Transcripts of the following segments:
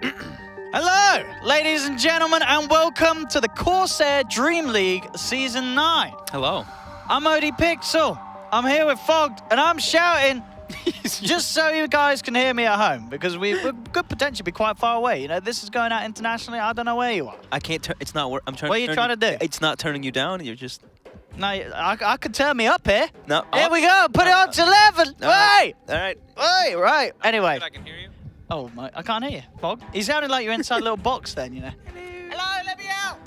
Hello, ladies and gentlemen, and welcome to the CORSAIR Dream League Season 9. Hello. I'm OD Pixel. I'm here with Fogged, and I'm shouting just so you guys can hear me at home, because we could potentially be quite far away. You know, this is going out internationally. I don't know where you are. I can't turn. It's not. I'm trying. What are you trying to do? It's not turning you down. You're just. No, I could turn me up here. No. Here we go. Put it on to 11. Hey. All right. Hey. Right. Anyway. I can hear you. Oh my! I can't hear you, Fog. You sounded like you're inside a little box then, you know. Hello, let me out.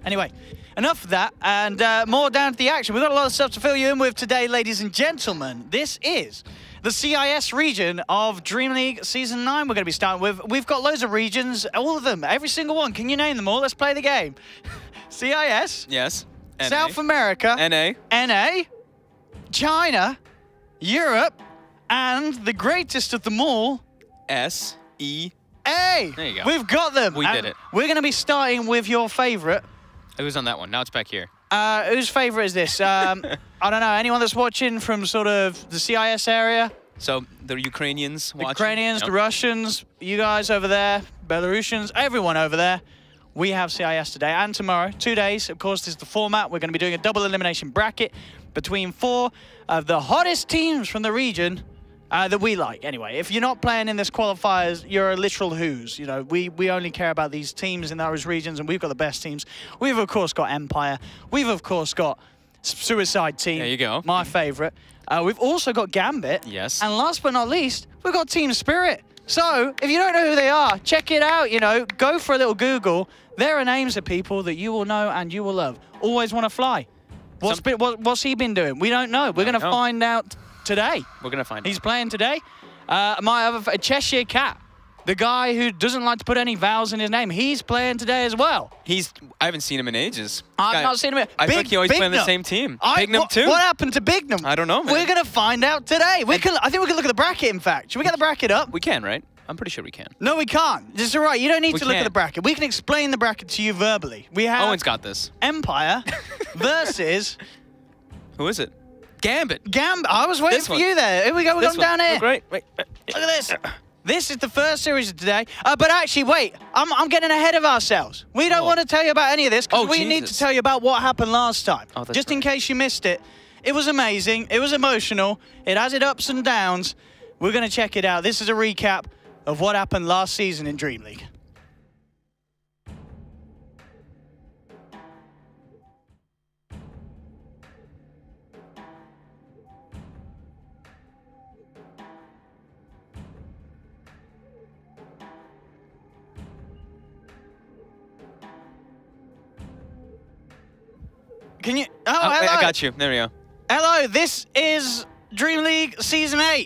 Anyway, enough of that, and more down to the action. We've got a lot of stuff to fill you in with today, ladies and gentlemen. This is the CIS region of Dream League Season 9 we're going to be starting with. We've got loads of regions, all of them, every single one. Can you name them all? Let's play the game. CIS. Yes. NA. South America. NA. NA. China. Europe. And the greatest of them all, SE. Hey, there you go. We've got them. We did it. We're going to be starting with your favorite. It was on that one. Now it's back here. Whose favorite is this? I don't know. Anyone that's watching from sort of the CIS area? So the Ukrainians watching. Ukrainians, Yep. the Russians, you guys over there, Belarusians, everyone over there. We have CIS today and tomorrow. 2 days. Of course, this is the format. We're going to be doing a double elimination bracket between 4 of the hottest teams from the region. That we like, anyway. If you're not playing in this qualifiers, you're a literal who's. You know, we only care about these teams in those regions, and we've got the best teams. We've, of course, got Empire. We've, of course, got Suicide Team. There you go. My favorite. We've also got Gambit. Yes. And last but not least, we've got Team Spirit. So, if you don't know who they are, check it out, you know. Go for a little Google. There are names of people that you will know and you will love. Always Want to Fly. What's he been doing? We don't know. We're going to find out today. We're going to find out. He's playing today. My other Cheshire Cat, the guy who doesn't like to put any vowels in his name, he's playing today as well. I haven't seen him in ages. I've not seen him. I think he always playing the same team. Bignum too. What happened to Bignum? I don't know, man. We're going to find out today. I think we can look at the bracket, in fact. Should we get the bracket up? We can, right? I'm pretty sure we can. No, we can't. It's all right. You don't need to look at can. the bracket. We can explain the bracket to you verbally. We have Owen's got this. Empire versus... Who is it? Gambit. Gambit. I was waiting for you there. Here we go. We're going down here. Oh, great. Wait. Look at this. This is the first series of today. But actually, wait. I'm getting ahead of ourselves. We don't want to tell you about any of this because we need to tell you about what happened last time. Oh, just in case you missed it. It was amazing. It was emotional. It has its ups and downs. We're going to check it out. This is a recap of what happened last season in Dream League. Can you? Oh, hello. I got you. There we go. Hello, this is Dream League Season 8.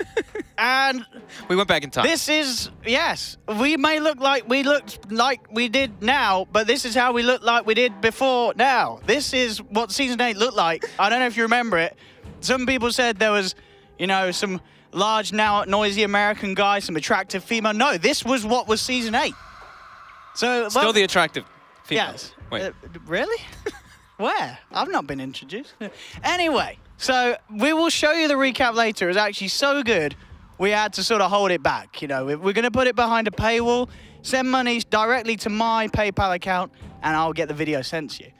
And we went back in time. This is, yes, we may look like we did now, but this is how we look like we did before now. This is what Season 8 looked like. I don't know if you remember it. Some people said there was, you know, some large, now noisy American guy, some attractive female. No, this was what was Season 8. So, Still the attractive female. Yes. Wait. Really? Where? I've not been introduced. Anyway, so we will show you the recap later. It was actually so good, we had to sort of hold it back. You know, we're going to put it behind a paywall, send money directly to my PayPal account, and I'll get the video sent to you.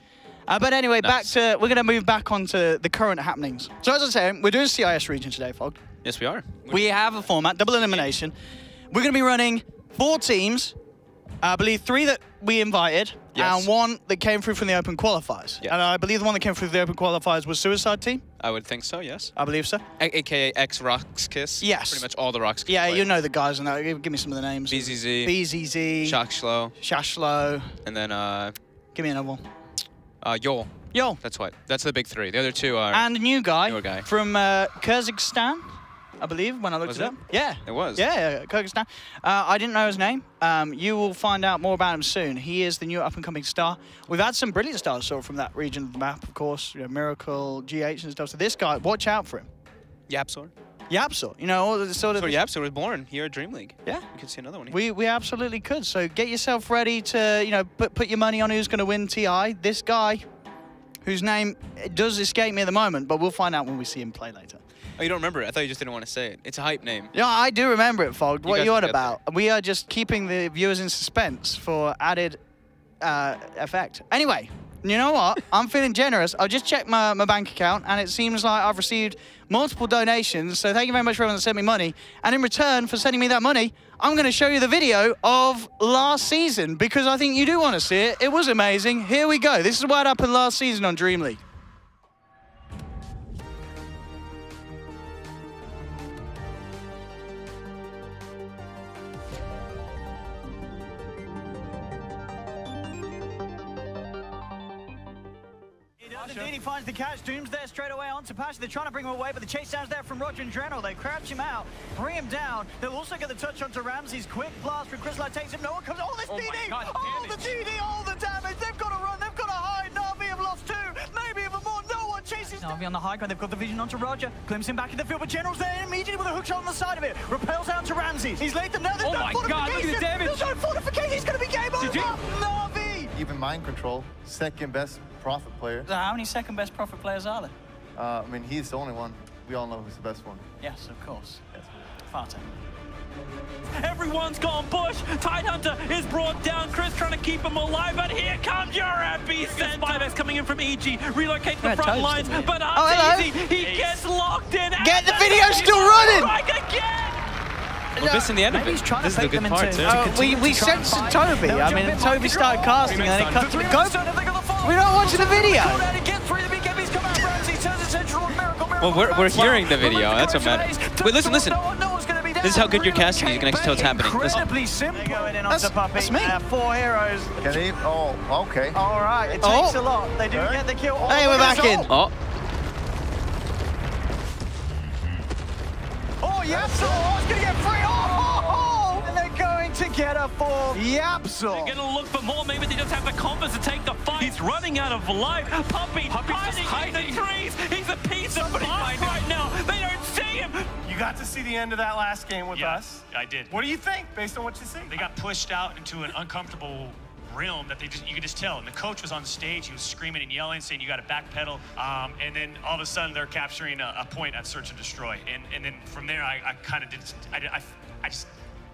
But anyway, we're going to move back onto the current happenings. So as I said, we're doing CIS region today, Fog. Yes, we are. We have a format, double elimination. We're going to be running 4 teams. I believe 3 that we invited, and 1 that came through from the open qualifiers. Yeah. And I believe the one that came through the open qualifiers was Suicide Team? I would think so, yes. I believe so. AKA X-Rocks Kiss. Yes. Pretty much all the Rocks Kiss. Yeah, play. you know the guys in that. Give me some of the names. BZZ. BZZ. Shashlo. Shashlo. And then, give me another one. Yol. Yol. That's what. That's the big 3. The other 2 are... And a newer guy. From Kyrgyzstan, I believe, when I looked it up. Yeah. It was? Yeah, Kyrgyzstan. I didn't know his name. You will find out more about him soon. He is the new up-and-coming star. We've had some brilliant stars sort of from that region of the map, of course. You know, Miracle, GH and stuff. So this guy, watch out for him. Yapsor. Yapsor. You know, all the sort of... So Yapsor was born here at Dream League. Yeah. You could see another one here. We absolutely could. So get yourself ready to, you know, put your money on who's going to win TI. This guy, whose name does escape me at the moment, but we'll find out when we see him play later. Oh, you don't remember it? I thought you just didn't want to say it. It's a hype name. Yeah, I do remember it, Fog. What are you on about? There. We are just keeping the viewers in suspense for added effect. Anyway, you know what? I'm feeling generous. I'll just check my bank account, and it seems like I've received multiple donations, so thank you very much for everyone that sent me money. And in return for sending me that money, I'm going to show you the video of last season, because I think you do want to see it. It was amazing. Here we go. This is what happened last season on DreamLeague. Indeed, he finds the catch. Doom's there straight away onto Pasha. They're trying to bring him away, but the chase down's there from Roger and Dreno. They crouch him out, bring him down. They'll also get the touch onto Ramsey's quick blast from Crystalite takes him. No one comes. Oh, this DD! God, oh, the DD! All the damage! They've got to run. They've got to hide. Na'Vi have lost 2, maybe even more. No one chases. Na'Vi on the high ground. They've got the vision onto Roger. Glimpse him back in the field, but General's there immediately with a hook shot on the side of it. Repels out to Ramsey. He's laid them. No, there's no fortification. God, look at the damage. There's no fortification. He's going to be game over. Na'Vi! Even mind control, second best Prophet player. So how many second best Prophet players are there? I mean, he's the only one. We all know who's the best one. Yes, of course. Yes. Fata. Everyone's gone bush. Tidehunter is brought down. Chris trying to keep him alive, but here comes your epicenter. Spyback's coming in from EG. Relocate to the front lines, but easy. He gets locked in. Get the video still running! Again. We're missing the end of it. This is the good part, too. We censored Toby. I mean, Toby started casting and then it cut to the go. We're not watching the video. Well, we're hearing the video. That's what matters. Wait, listen. This is how good your casting is. You can actually tell what's happening. Listen. They go in and onto Puppy. That's me. 4 heroes. Can he? Oh, okay. All right, it takes a lot. They do get the kill. Hey, we're back in. Oh, Yapsol! Oh, it's going to get free! Oh! And they're going to get a 4. Yapsol! They're going to look for more. Maybe they just have the compass to take the fight. He's running out of life. Puppy's hiding in the trees. He's a piece of glass right now. They don't see him. You got to see the end of that last game with us. I did. What do you think, based on what you see? They got pushed out into an uncomfortable realm that you could just tell. And the coach was on stage, he was screaming and yelling, saying you got to backpedal. And then all of a sudden they're capturing a point at search and destroy. And then from there I kind of did. I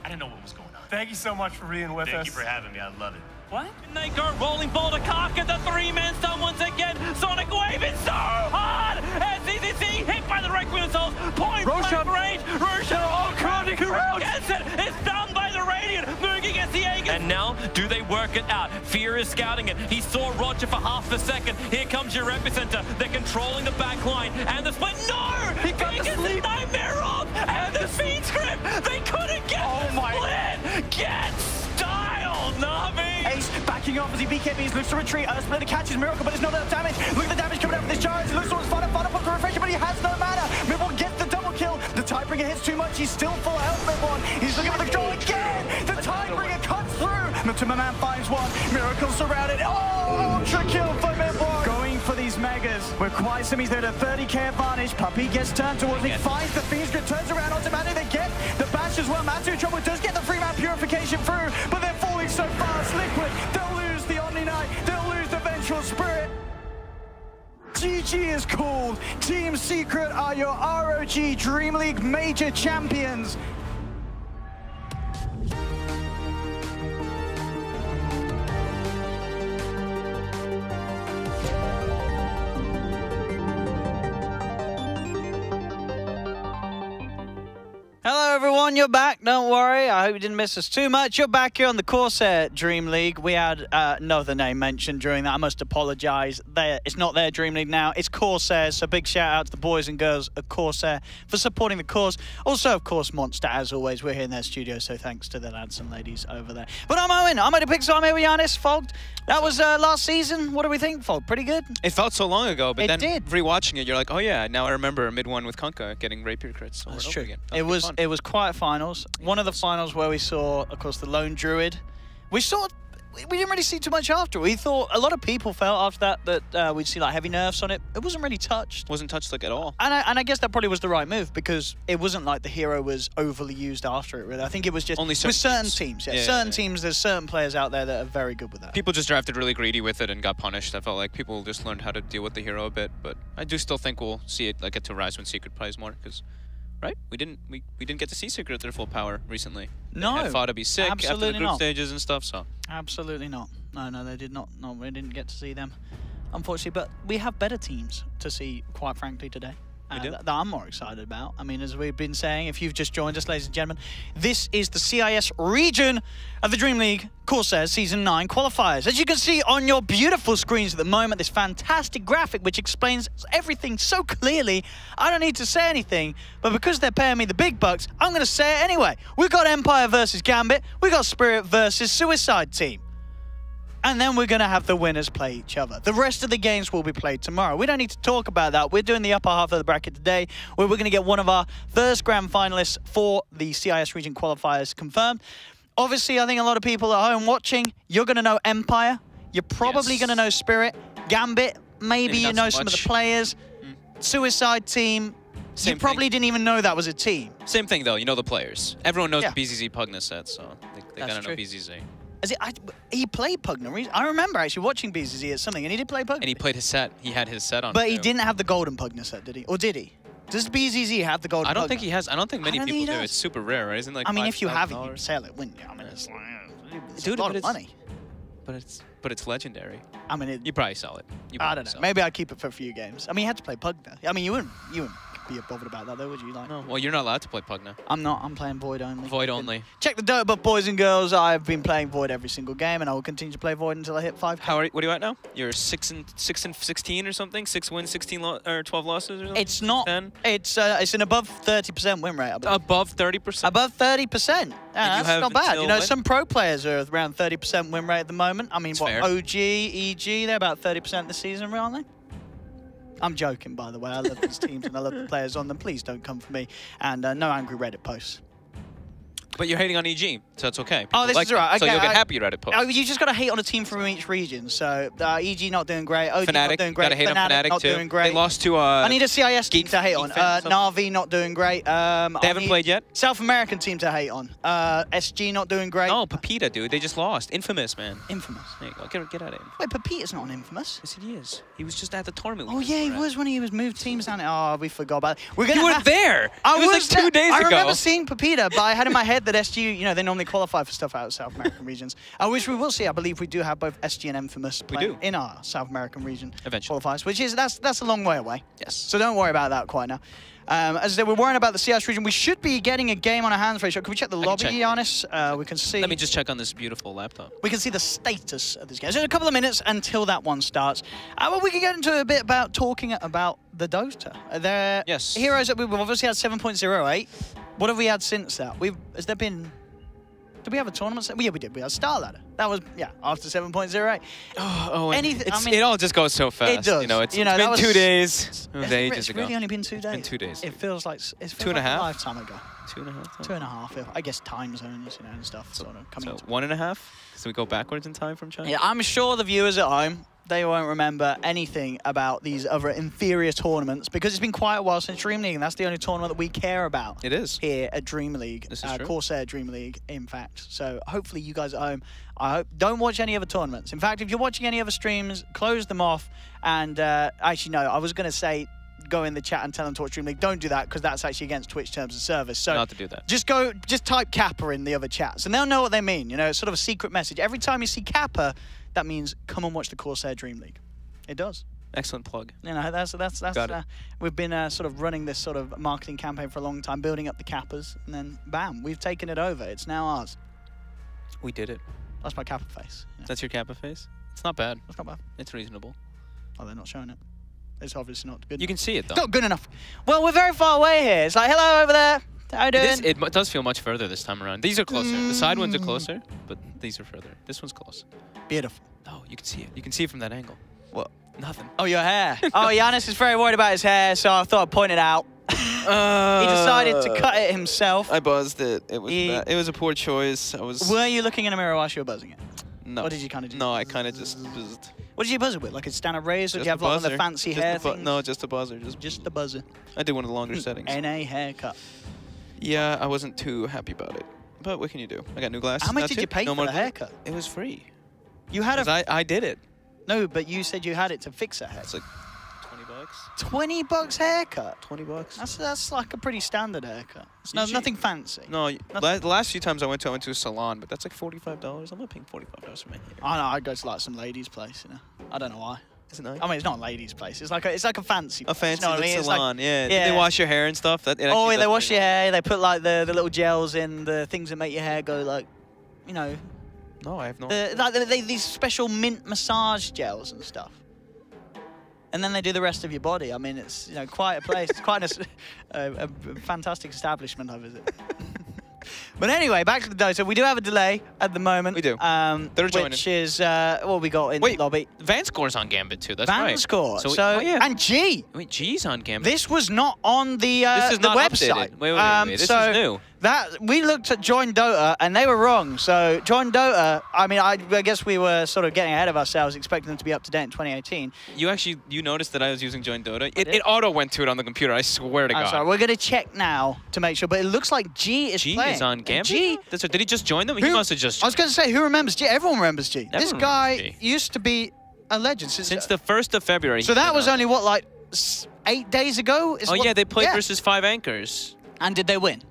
didn't know what was going on. Thank you so much for being with us. Thank you for having me. I love it. What? And they go rolling boulder Kaka, the 3-man stun once again. Sonic Wave is so hard. SCCC hit by the Requiem missiles. Point blank range. Roshan, oh God, gets it. It's done by the Radiant. Moving against the Aegis. And now, do they work it out? Fear is scouting it. He saw Roger for half a second. Here comes your epicenter. They're controlling the back line. And the split. No! He got the nightmare off. And the feed script. They couldn't get the split. Get style, Na'Vi. Ace backing off as he BKBs, looks to retreat. Splinter catches Miracle, but it's not enough damage. Look at the damage coming out from this charge. Looks towards Fada puts the refresher, but he has no mana. Midborn gets the double kill. The Tidebringer hits too much. He's still full health, Midborn. He's looking for the control again. The Tidebringer cuts through. Mutuma finds one. Miracle surrounded. Oh, ultra kill for Midborn. Going for these megas. We're quite some. He's there at a 30k advantage. Puppy gets turned towards him. Finds the Fiend's Grip, turns around onto Manu. They get the bash as well. Matsu Trouble does get the 3-man purification through, but they're falling so fast. Liquid, they'll lose the Omni Knight. They'll lose the Vengeful Spirit. GG is called. Team Secret are your ROG DreamLeague major champions. Hello everyone, you're back, don't worry. I hope you didn't miss us too much. You're back here on the CORSAIR DreamLeague. We had no other name mentioned during that. I must apologise. It's not their DreamLeague now, it's CORSAIR. So big shout out to the boys and girls at CORSAIR for supporting the cause. Also, of course, Monster, as always. We're here in their studio, so thanks to the lads and ladies over there. But I'm Owen. I'm at the Pixel. I'm here with Giannis. Fogged. That was last season. What do we think, Fogged? Pretty good? It felt so long ago, but then did. rewatching it, you're like, oh yeah, now I remember mid-1 with Kunkka getting Rapier crits. That's true. It was quiet finals. One of the finals where we saw, of course, the Lone Druid. We saw we didn't really see too much after. We thought, a lot of people felt after that we'd see like heavy nerfs on it. It wasn't really touched. Wasn't touched like at all. And I guess that probably was the right move, because it wasn't like the hero was overly used after it, really. I think it was just only with certain teams. Yeah, certain teams, there's certain players out there that are very good with that. People just drafted really greedy with it and got punished. I felt like people just learned how to deal with the hero a bit, but I do still think we'll see it like get to rise when Secret plays more, because right, we didn't get to see Secret at their full power recently. No, they had fought to be sick absolutely after the group not. stages and stuff. So absolutely not. No, they did not. No, we didn't get to see them, unfortunately. But we have better teams to see, quite frankly, today. That I'm more excited about. I mean, as we've been saying, if you've just joined us, ladies and gentlemen, this is the CIS region of the DreamLeague CORSAIR Season 9 qualifiers. As you can see on your beautiful screens at the moment, this fantastic graphic which explains everything so clearly, I don't need to say anything, but because they're paying me the big bucks, I'm going to say it anyway. We've got Empire versus Gambit, we've got Spirit versus Suicide Team. And then we're going to have the winners play each other. The rest of the games will be played tomorrow. We don't need to talk about that. We're doing the upper half of the bracket today, where we're going to get one of our first grand finalists for the CIS region qualifiers confirmed. Obviously, I think a lot of people at home watching, you're going to know Empire. You're probably going to know Spirit. Gambit, maybe you know some of the players. Suicide Team, you probably didn't even know that was a team. Same thing, though. You know the players. Everyone knows the BZZ Pugna set, so they got to know BZZ. He played Pugna. I remember actually watching BZZ at something, and he did play Pugna. And he played his set. He had his set on. But he didn't have the golden Pugna set, did he? Or did he? Does BZZ have the golden Pugna? I don't think he has. I don't think many people do. It's super rare, right? Isn't it like I mean, if you have it, you sell it, wouldn't you? I mean, it's a lot of money. But it's legendary. I mean, you probably sell it. I don't know. Maybe I'd keep it for a few games. I mean, you had to play Pugna. I mean, you wouldn't be bothered about that, though, would you? Like, no. Well, you're not allowed to play Pugna. I'm not. I'm playing Void only. Void only. Check the Dota book, boys and girls. I've been playing Void every single game, and I will continue to play Void until I hit 5. What are you at now? You're 6 and 16 or something? 6 wins, 16 or 12 losses or something? It's not. 10? It's an above 30% win rate. Above 30%. Above 30%. Yeah, that's not bad. You know, when? Some pro players are around 30% win rate at the moment. I mean, that's what fair. OG, EG, they're about 30% this season, aren't they? I'm joking, by the way. I love these teams and I love the players on them. Please don't come for me. And no angry Reddit posts. But you're hating on EG, so it's okay. People this is right. Okay, so you'll get happy Reddit posts. You just got to hate on a team from each region. So EG not doing great. OG Fnatic, not doing great. Gotta hate on Fnatic not too. doing great. They lost to I need a CIS team to hate on. Na'Vi not doing great. They haven't played yet? South American team to hate on. SG not doing great. Oh, Pepita, dude. They just lost. Infamous, man. Infamous. There you go. Get out of it. Wait, Pepita's not Infamous. Yes, he is. He was just at the tournament. Oh, yeah, he was when he was moved teams down. Oh, we forgot about it. You weren't there. It was like 2 days ago. I remember seeing Pepita, but I had in my head that SG, you know, they normally qualify for stuff out of South American regions. Which we will see. I believe we do have both SG and Infamous playing in our South American region qualifiers, which is that's a long way away. Yes. So don't worry about that quite now. As I said, we're worrying about the CS region. We should be getting a game on our hands very short. Can we check the lobby, Giannis? We can see. Let me just check on this beautiful laptop. We can see the status of this game. So in a couple of minutes until that one starts. Well, we can get into a bit about talking about the Dota. Their heroes that we've obviously had 7.08. What have we had since that? Has there been? Did we have a tournament? Yeah, we did. We had Star Ladder. That was, after 7.08. It all just goes so fast. It does. You know, it's been 2 days. It was ages ago. It's really only been 2 days. It's been 2 days. It feels like it's 2.5? like a lifetime ago. 2.5? 2.5. I guess time zones, you know, and stuff sort of coming. So 1.5? So we go backwards in time from China? Yeah, I'm sure the viewers at home, they won't remember anything about these other inferior tournaments because it's been quite a while since DreamLeague, and that's the only tournament that we care about. It is. Here at DreamLeague. This is true. CORSAIR DreamLeague, in fact. So hopefully you guys at home, I hope, don't watch any other tournaments. In fact, if you're watching any other streams, close them off. And actually, no, I was going to say, go in the chat and tell them to watch DreamLeague. Don't do that because that's actually against Twitch terms of service. So not to do that. Just type Kappa in the other chats and they'll know what they mean. You know, it's sort of a secret message. Every time you see Kappa, that means come and watch the CORSAIR DreamLeague. It does. Excellent plug. You know, that's we've been sort of running this sort of marketing campaign for a long time, building up the Kappas, and then bam, we've taken it over. It's now ours. We did it. That's my Kappa face. Yeah. That's your Kappa face? It's not bad. It's not bad. It's reasonable. Oh, they're not showing it. It's obviously not good. You can see it though. Not good enough. Well, we're very far away here. It's like, hello over there. How you doing? It does feel much further this time around. These are closer. The side ones are closer, but these are further. This one's close. Beautiful. Oh, you can see it. You can see it from that angle. What? Nothing. Oh, your hair. Oh, Giannis is very worried about his hair, so I thought I'd point it out. He decided to cut it himself. I buzzed it. It was a poor choice. Were you looking in a mirror whilst you were buzzing it? No. Or did you kind of? No, I kind of just. What did you buzz it with? Like a standard razor? Or do you have a like one of the buzzer. fancy Just hair a bu- things? No, just a buzzer. Just the buzzer. I did one of the longer settings. NA haircut. Yeah, I wasn't too happy about it. But what can you do? I got new glasses. How much now did too. you pay No for more the glue. haircut? It was free. You had a... I did it. No, but you said you had it to fix that haircut. It's like 20 bucks. 20 bucks haircut? 20 bucks. That's like a pretty standard haircut. It's Usually- nothing fancy. No, the last few times I went to a salon, but that's like $45. I'm not paying $45 for my hair. I know, I go to like some ladies' place, you know. I don't know why. Is it nice? I mean, it's not a ladies' place. It's like a fancy. A fancy you know what I mean? It's like- salon, yeah. yeah. They wash your hair and stuff. That, it Oh, actually yeah, they does wash really your hair. They put like the little gels in, the things that make your hair go like, you know, well. No, I have no. these special mint massage gels and stuff. And then they do the rest of your body. I mean, it's quite a place. It's quite a fantastic establishment I visit. But anyway, back to the Dota. We do have a delay at the moment. We do. They're joining. Which is what we got in the lobby. Vanscore's on Gambit too. That's right. Vanscore. So, So, oh, yeah. and G. Wait, G's on Gambit. This was not on the This is the not website. updated. Wait. This so is new. That we looked at Join Dota and they were wrong. So Join Dota. I mean, I guess we were sort of getting ahead of ourselves, expecting them to be up to date in 2018. You noticed that I was using Join Dota. It auto went to it on the computer. I swear to God. Sorry, we're gonna check now to make sure. But it looks like G is G playing. is on And Gambit. G. Did he just join them? He must have just. I was gonna say, who remembers G? Everyone remembers G. This Everyone guy remembers G. used to be a legend Since the 1st of February. So that was only what, like 8 days ago? Oh yeah, they played versus 5 anchors. And did they win?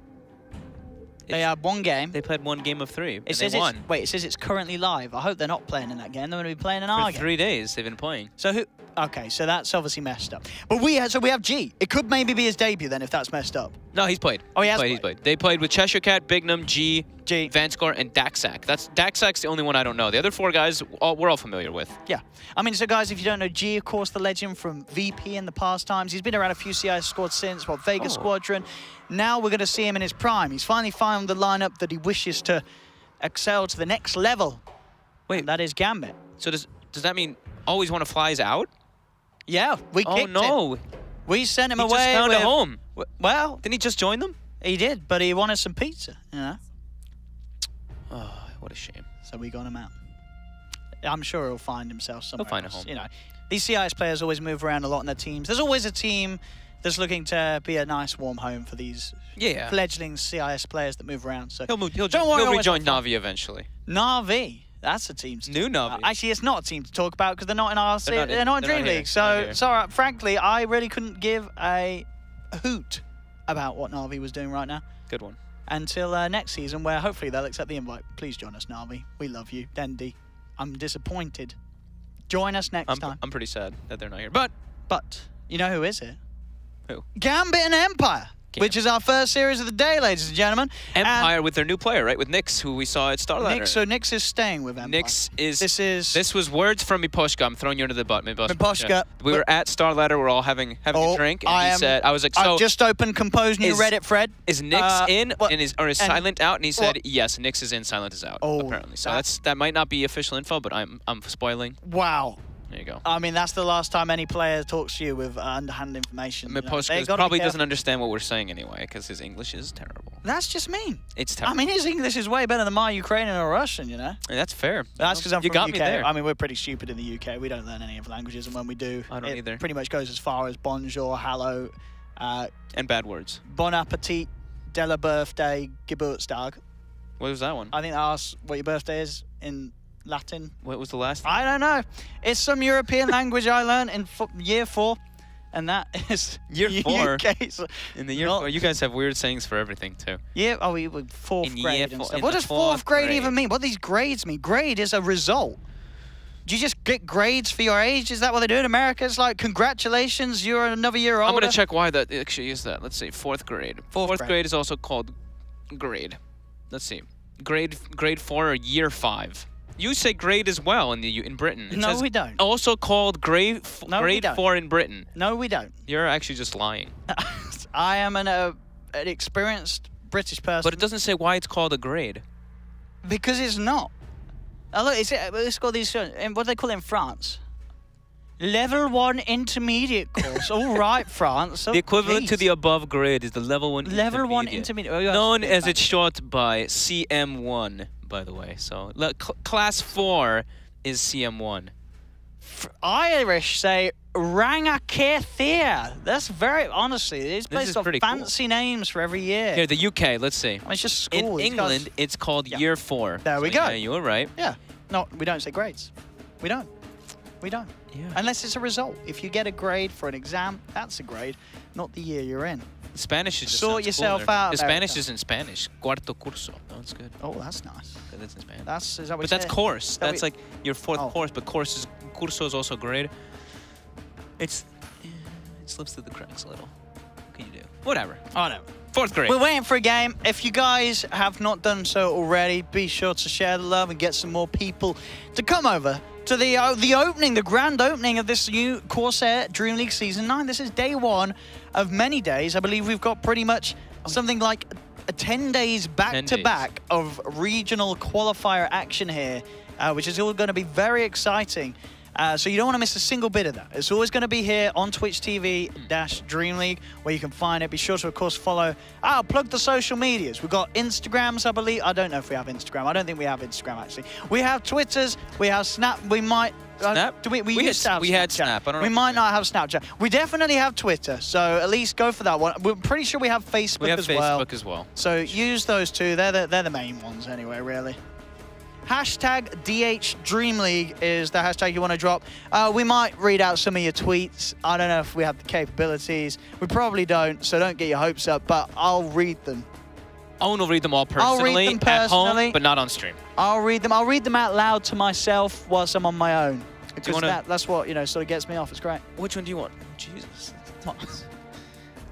They had one game. They played 1 game of 3. It says they won. it says it's currently live. I hope they're not playing in that game. They're going to be playing in our For game. 3 days they've been playing. So who? Okay, so that's obviously messed up. But we have G. It could maybe be his debut then if that's messed up. No, he's played. Oh, he has He's played. They played with Cheshire Cat, Bignum, G, Vanscore, and Daxak. Daxak's the only one I don't know. The other 4 guys, we're all familiar with. Yeah. I mean, so guys, if you don't know G, of course, the legend from VP in the past times. He's been around a few CIS squads since, Vegas Squadron. Now we're going to see him in his prime. He's finally found the lineup that he wishes to excel to the next level. Wait. And that is Gambit. So does that mean Always Wanna Fly's out? Yeah, we kicked him. We sent him away. He just found a home. Well, didn't he just join them? He did, but he wanted some pizza, you know. Oh, what a shame. So we got him out. I'm sure he'll find himself somewhere He'll find a else. home. You know, these CIS players always move around a lot in their teams. There's always a team that's looking to be a nice warm home for these fledgling CIS players that move around. So He'll worry, rejoin Na'Vi eventually. Na'Vi. That's a team to New Na'Vi. actually, it's not a team to talk about because they're not in our They're not in DreamLeague. here. So, sorry, frankly, I really couldn't give a hoot about what Na'Vi was doing right now. Good one. Until next season, where hopefully they'll accept the invite. Please join us, Na'Vi. We love you. Dendi, I'm disappointed. Join us next time. I'm pretty sad that they're not here. But you know who is here? Who? Gambit and Empire. Which is our first series of the day, ladies and gentlemen. Empire with their new player, right? With Nyx, who we saw at Starladder. So Nyx is staying with Empire. Nyx is... This was words from Miposhka. I'm throwing you under the butt, Miposhka. Yeah. We were at Starladder. We're all having a drink. And he said... I was like, so... I've just opened Compose New Reddit thread. Is Nyx in or is Silent out? And he said, yes, Nyx is in, Silent is out, apparently. So that might not be official info, but I'm spoiling. Wow. There you go. I mean, that's the last time any player talks to you with underhand information. Miposhka probably doesn't understand what we're saying anyway, because his English is terrible. That's just mean. It's terrible. I mean, his English is way better than my Ukrainian or Russian, you know? And that's fair. That's because I'm from you got the UK. Me there. I mean, we're pretty stupid in the UK. We don't learn any of the languages, and when we do, I don't either. Pretty much goes as far as bonjour, hello. And bad words. Bon appetit, della birthday, Geburtstag. What was that one? I think that asks what your birthday is in Latin. What was the last thing? I don't know. It's some European language I learned in year 4, and that is year 4. UK, so in the year 4, you guys have weird sayings for everything too. Yeah, we were 4th grade and stuff. What does 4th grade even mean? What do these grades mean? Grade is a result. Do you just get grades for your age? Is that what they do in America? It's like, congratulations, you're another year older. I'm going to check why that actually is that. Let's see, 4th grade. 4th grade is also called grade. Let's see. Grade 4 or year 5. You say grade as well in Britain. It no, we don't. Also called grade 4 in Britain. No, we don't. You're actually just lying. I am an experienced British person. But it doesn't say why it's called a grade. Because it's not. Oh, look, it's got these. What do they call it in France? Level 1 intermediate course. All right, France. Oh, the equivalent to the above grade is the level 1 Level intermediate. 1 intermediate. Oh, known as it's short by CM1. by the way. So look, class 4 is CM1. Irish say Rangacathia. That's very, honestly, it's based off fancy names for every year. Here, the UK, let's see. I mean, it's just school. In England, it's called Year 4. There we go. Yeah, you were right. Yeah. No, we don't say grades. We don't. We don't. Yeah. Unless it's a result. If you get a grade for an exam, that's a grade, not the year you're in. Spanish is just sort yourself out. The Spanish is in Spanish. Cuarto curso. That's good. Oh, that's nice. That's in Spanish. Is that what but that's course. That's like your 4th course, but curso is also grade. It slips through the cracks a little. What can you do? Whatever. Oh, no. 4th grade. We're waiting for a game. If you guys have not done so already, be sure to share the love and get some more people to come over to the opening, the grand opening of this new CORSAIR Dream League Season 9. This is day 1 of many days. I believe we've got pretty much something like 10 days back-to-back of regional qualifier action here, which is all going to be very exciting. So you don't want to miss a single bit of that. It's always going to be here on Twitch TV-DreamLeague, where you can find it. Be sure to, of course, follow. I'll plug the social medias. We've got Instagrams, I believe. I don't know if we have Instagram. I don't think we have Instagram, actually. We have Twitters. We have Snap. We might... Snap? We had Snap. I don't know. We might not have Snapchat. We definitely have Twitter, so at least go for that one. We're pretty sure we have Facebook as well. Facebook as well. So use those two. They're the main ones anyway, really. Hashtag DHDreamLeague is the hashtag you want to drop. We might read out some of your tweets. I don't know if we have the capabilities. We probably don't, so don't get your hopes up, but I'll read them. Owen will read them all personally, I'll read them personally at home, but not on stream. I'll read them. I'll read them out loud to myself whilst I'm on my own. Because that's what, sort of gets me off. It's great. Which one do you want? Jesus.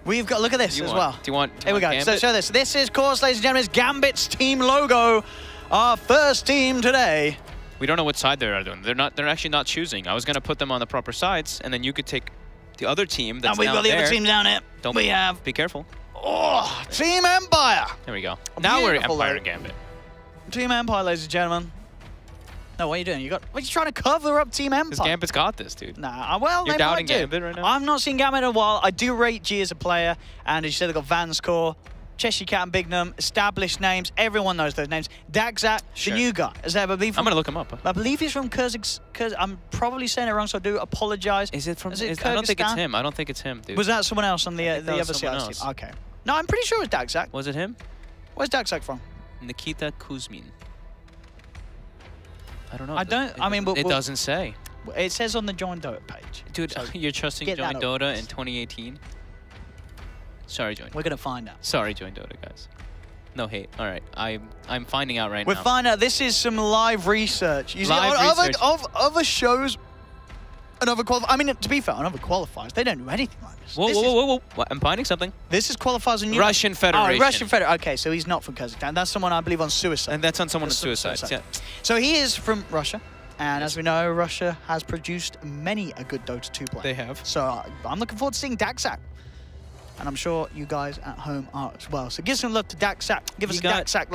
We've got, look at this as well. Do you want Here we go. Gambit? So show this. This is, of course, ladies and gentlemen, it's Gambit's team logo. Our first team today. We don't know what side they're doing. They're actually not choosing. I was gonna put them on the proper sides, and then you could take the other team that's down there. And we've got the other team down here. Be careful. Oh, Team Empire. There we go. Now we're Empire and Gambit. Team Empire, ladies and gentlemen. No, what are you doing? What are you trying to cover up Team Empire? Because Gambit's got this, dude. Nah, well, you're doubting Gambit right now? I've not seen Gambit in a while. I do rate G as a player, and as you said, they've got Vanscore, Cheshire Cat and Bignum, established names. Everyone knows those names. Dagzak, the new guy. I'm going to look him up. I believe he's from Kyrgyzstan. I'm probably saying it wrong, so I do apologize. Is it from Kyrgyzstan? I don't think it's him. I don't think it's him, dude. Was that someone else on the other side? Okay. No, I'm pretty sure it was Dagzak. Was it him? Where's Dagzak from? Nikita Kuzmin. I don't know. It doesn't say. It says on the Join Dota page. Dude, so you're trusting Join Dota in 2018? Sorry, Join. We're gonna find out. Sorry, Join Dota, guys. No hate. All right, I'm finding out right now. We're finding out. This is some live research. You research of other shows and other qualifiers. I mean, to be fair, on other qualifiers, they don't do anything like this. Whoa! I'm finding something. This is qualifiers in Russian Federation. Oh, Russian Federation. Okay, so he's not from Kazakhstan. That's someone I believe on Suicide. And that's on someone on Suicide. Yeah. So he is from Russia. And as we know, Russia has produced many a good Dota 2 player. They have. So I'm looking forward to seeing Dagzak. And I'm sure you guys at home are as well. So give some love to Dagzak. Give us a Dagzak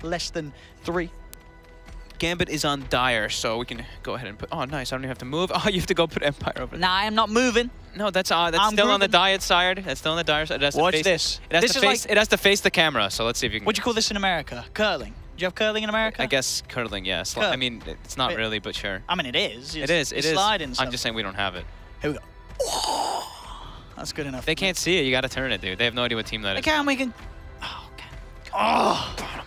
less than 3. Gambit is on Dire, so we can go ahead and put... Oh, nice. I don't even have to move. Oh, you have to go put Empire over there. Nah, I'm not moving. No, that's still on the Diet side. That's still on the Dire side. Watch this. It has to face the camera, so let's see if you can... What do you call this in America? Curling. Do you have curling in America? I guess curling, yes. I mean, it's not really, but sure. I mean, it is. It is. Sliding. I'm just saying we don't have it. Here we go. Oh, that's good enough. They can't see it. You got to turn it, dude. They have no idea what team that is. We can. Oh, okay. Oh.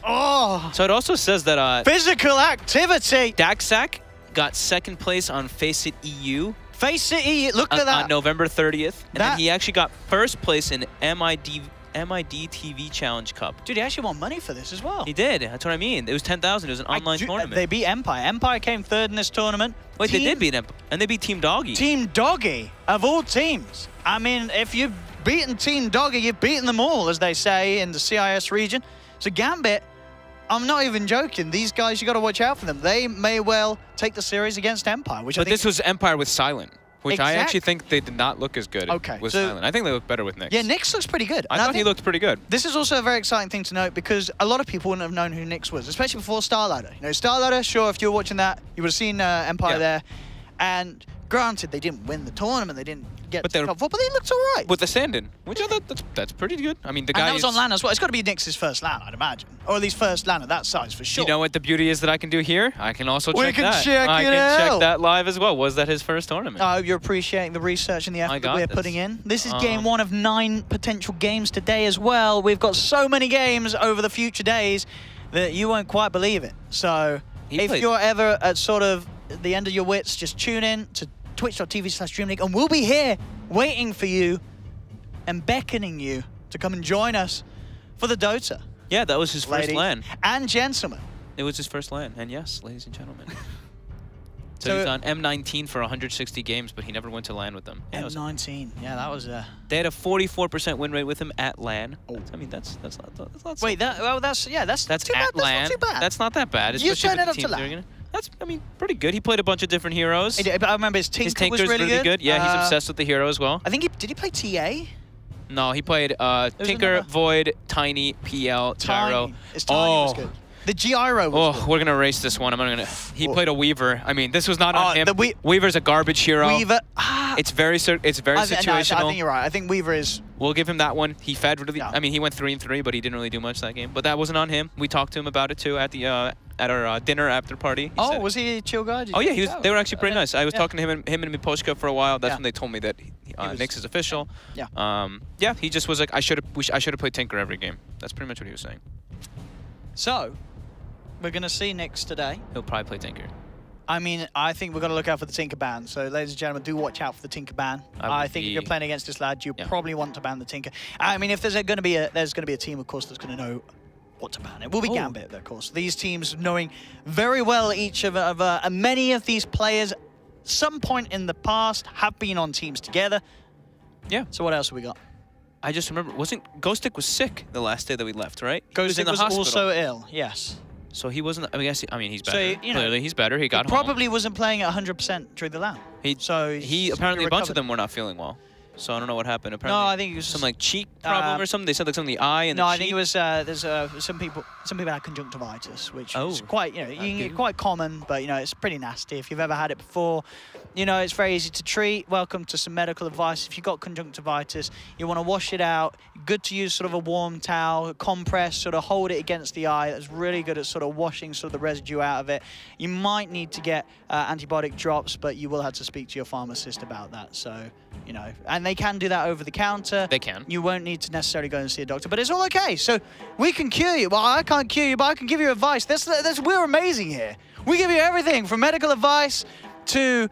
Oh. So it also says that... Physical activity. Dagzak got 2nd place on Face It EU. Face It EU. Look at that. On November 30th. And then he actually got 1st place in MID TV Challenge Cup. Dude, he actually won money for this as well. He did. That's what I mean. It was 10,000. It was an online tournament. They beat Empire. Empire came 3rd in this tournament. Wait, they did beat Empire. And they beat Team Doggy. Team Doggy, of all teams. I mean, if you've beaten Team Doggy, you've beaten them all, as they say in the CIS region. So Gambit, I'm not even joking. These guys, you got to watch out for them. They may well take the series against Empire. But this was Empire with Silent. Which I actually think they did not look as good with Silent. I think they look better with Nyx. Yeah, Nyx looks pretty good. I thought he looked pretty good. This is also a very exciting thing to note because a lot of people wouldn't have known who Nyx was, especially before Starladder. You know, Starladder, sure, if you were watching that, you would have seen Empire there. And granted, they didn't win the tournament. They didn't get But to they're- top 4, but he looks all right. With the sand in, which I thought that's pretty good. I mean, the And guy that was on is- LAN as well. It's got to be Nyx's first LAN, I'd imagine. Or at least first LAN of that size, for sure. You know what the beauty is that I can do here? I can also We check can that. check I it can out. check that live as well. Was that his first tournament? I hope you're appreciating the research and the effort that got we're this. putting in. This is game 1 of 9 potential games today as well. We've got so many games over the future days that you won't quite believe it. So if you're ever at sort of the end of your wits, just tune in to twitch.tv/DreamLeague, and we'll be here waiting for you and beckoning you to come and join us for the Dota. Yeah, that was his first Ladies LAN. and gentlemen. It was his first LAN, and yes, ladies and gentlemen. So he's on M19 for 160 games, but he never went to LAN with them. Yeah, M19, yeah, that was they had a 44% win rate with him at LAN. I mean, that's not. Wait, that's too at bad. LAN. That's not too bad. That's not that bad. You especially turn with it up the to teams they're LAN. That's, I mean, pretty good. He played a bunch of different heroes. But I remember his His Tinker was Tinker's really good. Yeah, he's obsessed with the hero as well. I think did he play TA? No, he played Tinker, another- Void, Tiny, PL, Gyro. His Tiny was good. The Gyro was good. We're gonna erase this one. I'm gonna. He played a Weaver. I mean, this was not on him. the Weaver's a garbage hero. Weaver. It's very situational. I think you're right. I think Weaver is. We'll give him that one. He fed really. Yeah. I mean, he went 3-3, but he didn't really do much that game. But that wasn't on him. We talked to him about it too at the at our dinner after party. He Was he a chill guy? Oh yeah, he was. They were actually pretty nice. I was Yeah. talking to him and Miposhka for a while. That's Yeah. when they told me that Nyx is official. Yeah. Yeah. He just was like, I should have played Tinker every game. That's pretty much what he was saying. So, we're gonna see Nyx today. He'll probably play Tinker. I mean, I think we've got to look out for the Tinker ban. So, ladies and gentlemen, do watch out for the Tinker ban. I think if you're playing against this lad, you probably want to ban the Tinker. I mean, if there's going to be a team, of course, that's going to know what to ban. It will be Gambit, of course. These teams knowing very well each of many of these players, some point in the past, have been on teams together. Yeah. So what else have we got? I just remember, Ghostic was sick the last day that we left, right? Ghostic was hospital. also ill. Yes. So he wasn't. I mean, he's better. So, you know, clearly, he's better. He got He probably wasn't playing at 100% during the LAN. He apparently a bunch of them were not feeling well. So I don't know what happened. Apparently, No, I think it was some like cheek problem or something. They said like something in the eye and no, the I cheek. think it was there's some people had conjunctivitis, which is quite quite common, but it's pretty nasty. If you've ever had it before, it's very easy to treat. Welcome to some medical advice. If you've got conjunctivitis, you want to wash it out. Good to use sort of a warm towel, a compress, sort of hold it against the eye. That's really good at sort of washing sort of the residue out of it. You might need to get antibiotic drops, but you will have to speak to your pharmacist about that. So, and they can do that over the counter. They can. You won't need to necessarily go and see a doctor, but it's all okay. So we can cure you. Well, I can't cure you, but I can give you advice. We're amazing here. We give you everything from medical advice to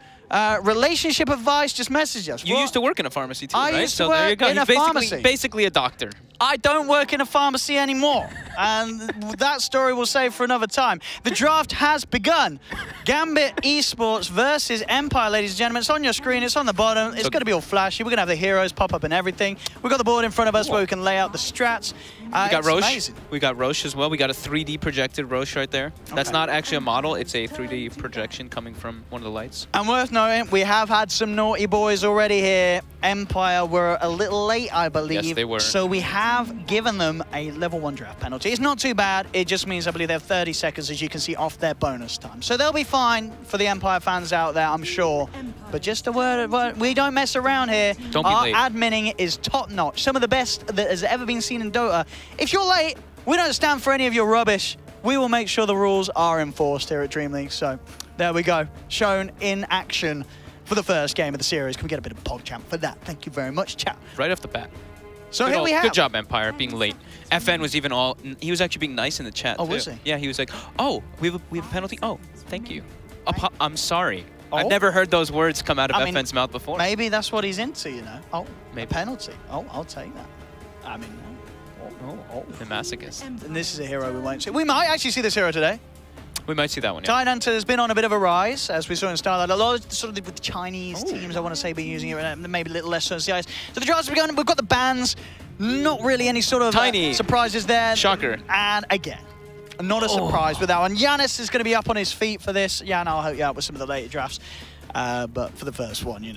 relationship advice. Just message us. You used to work in a pharmacy too, I right? used to So there you work go. in He's a pharmacy. basically a doctor. I don't work in a pharmacy anymore. And that story we'll save for another time. The draft has begun. Gambit Esports versus Empire, ladies and gentlemen. It's on your screen. It's on the bottom. It's going to be all flashy. We're going to have the heroes pop up and everything. We've got the board in front of us where we can lay out the strats. We got Roche. Amazing. We got Roche as well. We got a 3D projected Roche right there. That's not actually a model. It's a 3D projection coming from one of the lights. And worth noting, we have had some naughty boys already here. Empire were a little late, I believe. Yes, they were. So we have given them a level 1 draft penalty. It's not too bad. It just means, I believe, they have 30 seconds, as you can see, off their bonus time. So they'll be fine for the Empire fans out there, I'm sure. But just a word, we don't mess around here. Don't be late. Our adminning is top-notch. Some of the best that has ever been seen in Dota. If you're late, we don't stand for any of your rubbish. We will make sure the rules are enforced here at DreamLeague. So there we go, shown in action for the first game of the series. Can we get a bit of PogChamp for that? Thank you very much, chat. Right off the bat. So here we have. Good job, Empire, being late. FN was even he was actually being nice in the chat, Oh, too. was he? Yeah, he was like, oh, we have a penalty? Oh, thank you. I'm sorry. Oh. I've never heard those words come out of I mean, FN's mouth before. Maybe that's what he's into, Oh, Maybe. a penalty. Oh, I'll take that. I mean, The masochist. and this is a hero we won't see. We might actually see this hero today. We might see that one, yeah. Tide Hunter has been on a bit of a rise, as we saw in Starlight. A lot of sort of with the Chinese teams, I want to say, been using it, maybe a little less so in CIS. So the draft's begun. We've got the bans. Not really any sort of Tiny surprises there. Shocker. And again, not a surprise with that one. Giannis is going to be up on his feet for this. Jan, I'll help you out with some of the later drafts. But for the first one, you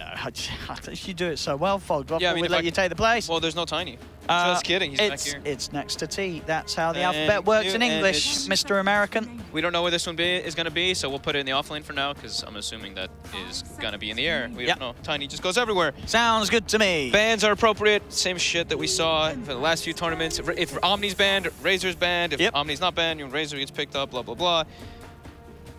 do it so well, Fog. Yeah, I mean, we'd let you take the place. Well, there's no Tiny. Just kidding, he's back here. It's next to T. That's how the alphabet works in English, Mr. American. We don't know where this one is going to be, so we'll put it in the offlane for now, because I'm assuming that is going to be in the air. We don't know. Tiny just goes everywhere. Sounds good to me. Bans are appropriate. Same shit that we saw for the last few tournaments. If Omni's banned, Razor's banned. If Omni's not banned, Razor gets picked up, blah, blah, blah.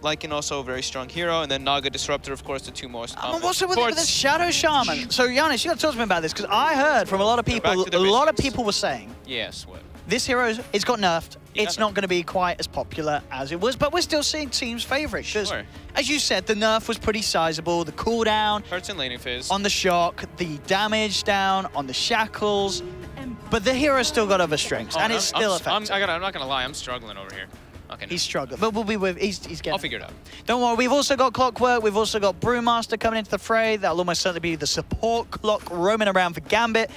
Lycan also a very strong hero, and then Naga Disruptor, of course, the two most common. What's it with this Shadow Shaman? So, Giannis, you got to talk to me about this, because I heard from a lot of people, were saying, yes, what? This hero, it's got nerfed. It's not going to be quite as popular as it was, but we're still seeing teams favorite. Because, as you said, the nerf was pretty sizable. The cooldown hurts in laning phase. On the shock, the damage down on the shackles, but the hero's still got other strengths, and it's still effective. I'm not going to lie, I'm struggling over here. Okay, he's struggling, but we'll be with. He's getting. I'll figure it out. Don't worry. We've also got Clockwork. We've also got Brewmaster coming into the fray. That'll almost certainly be the support clock roaming around for Gambit,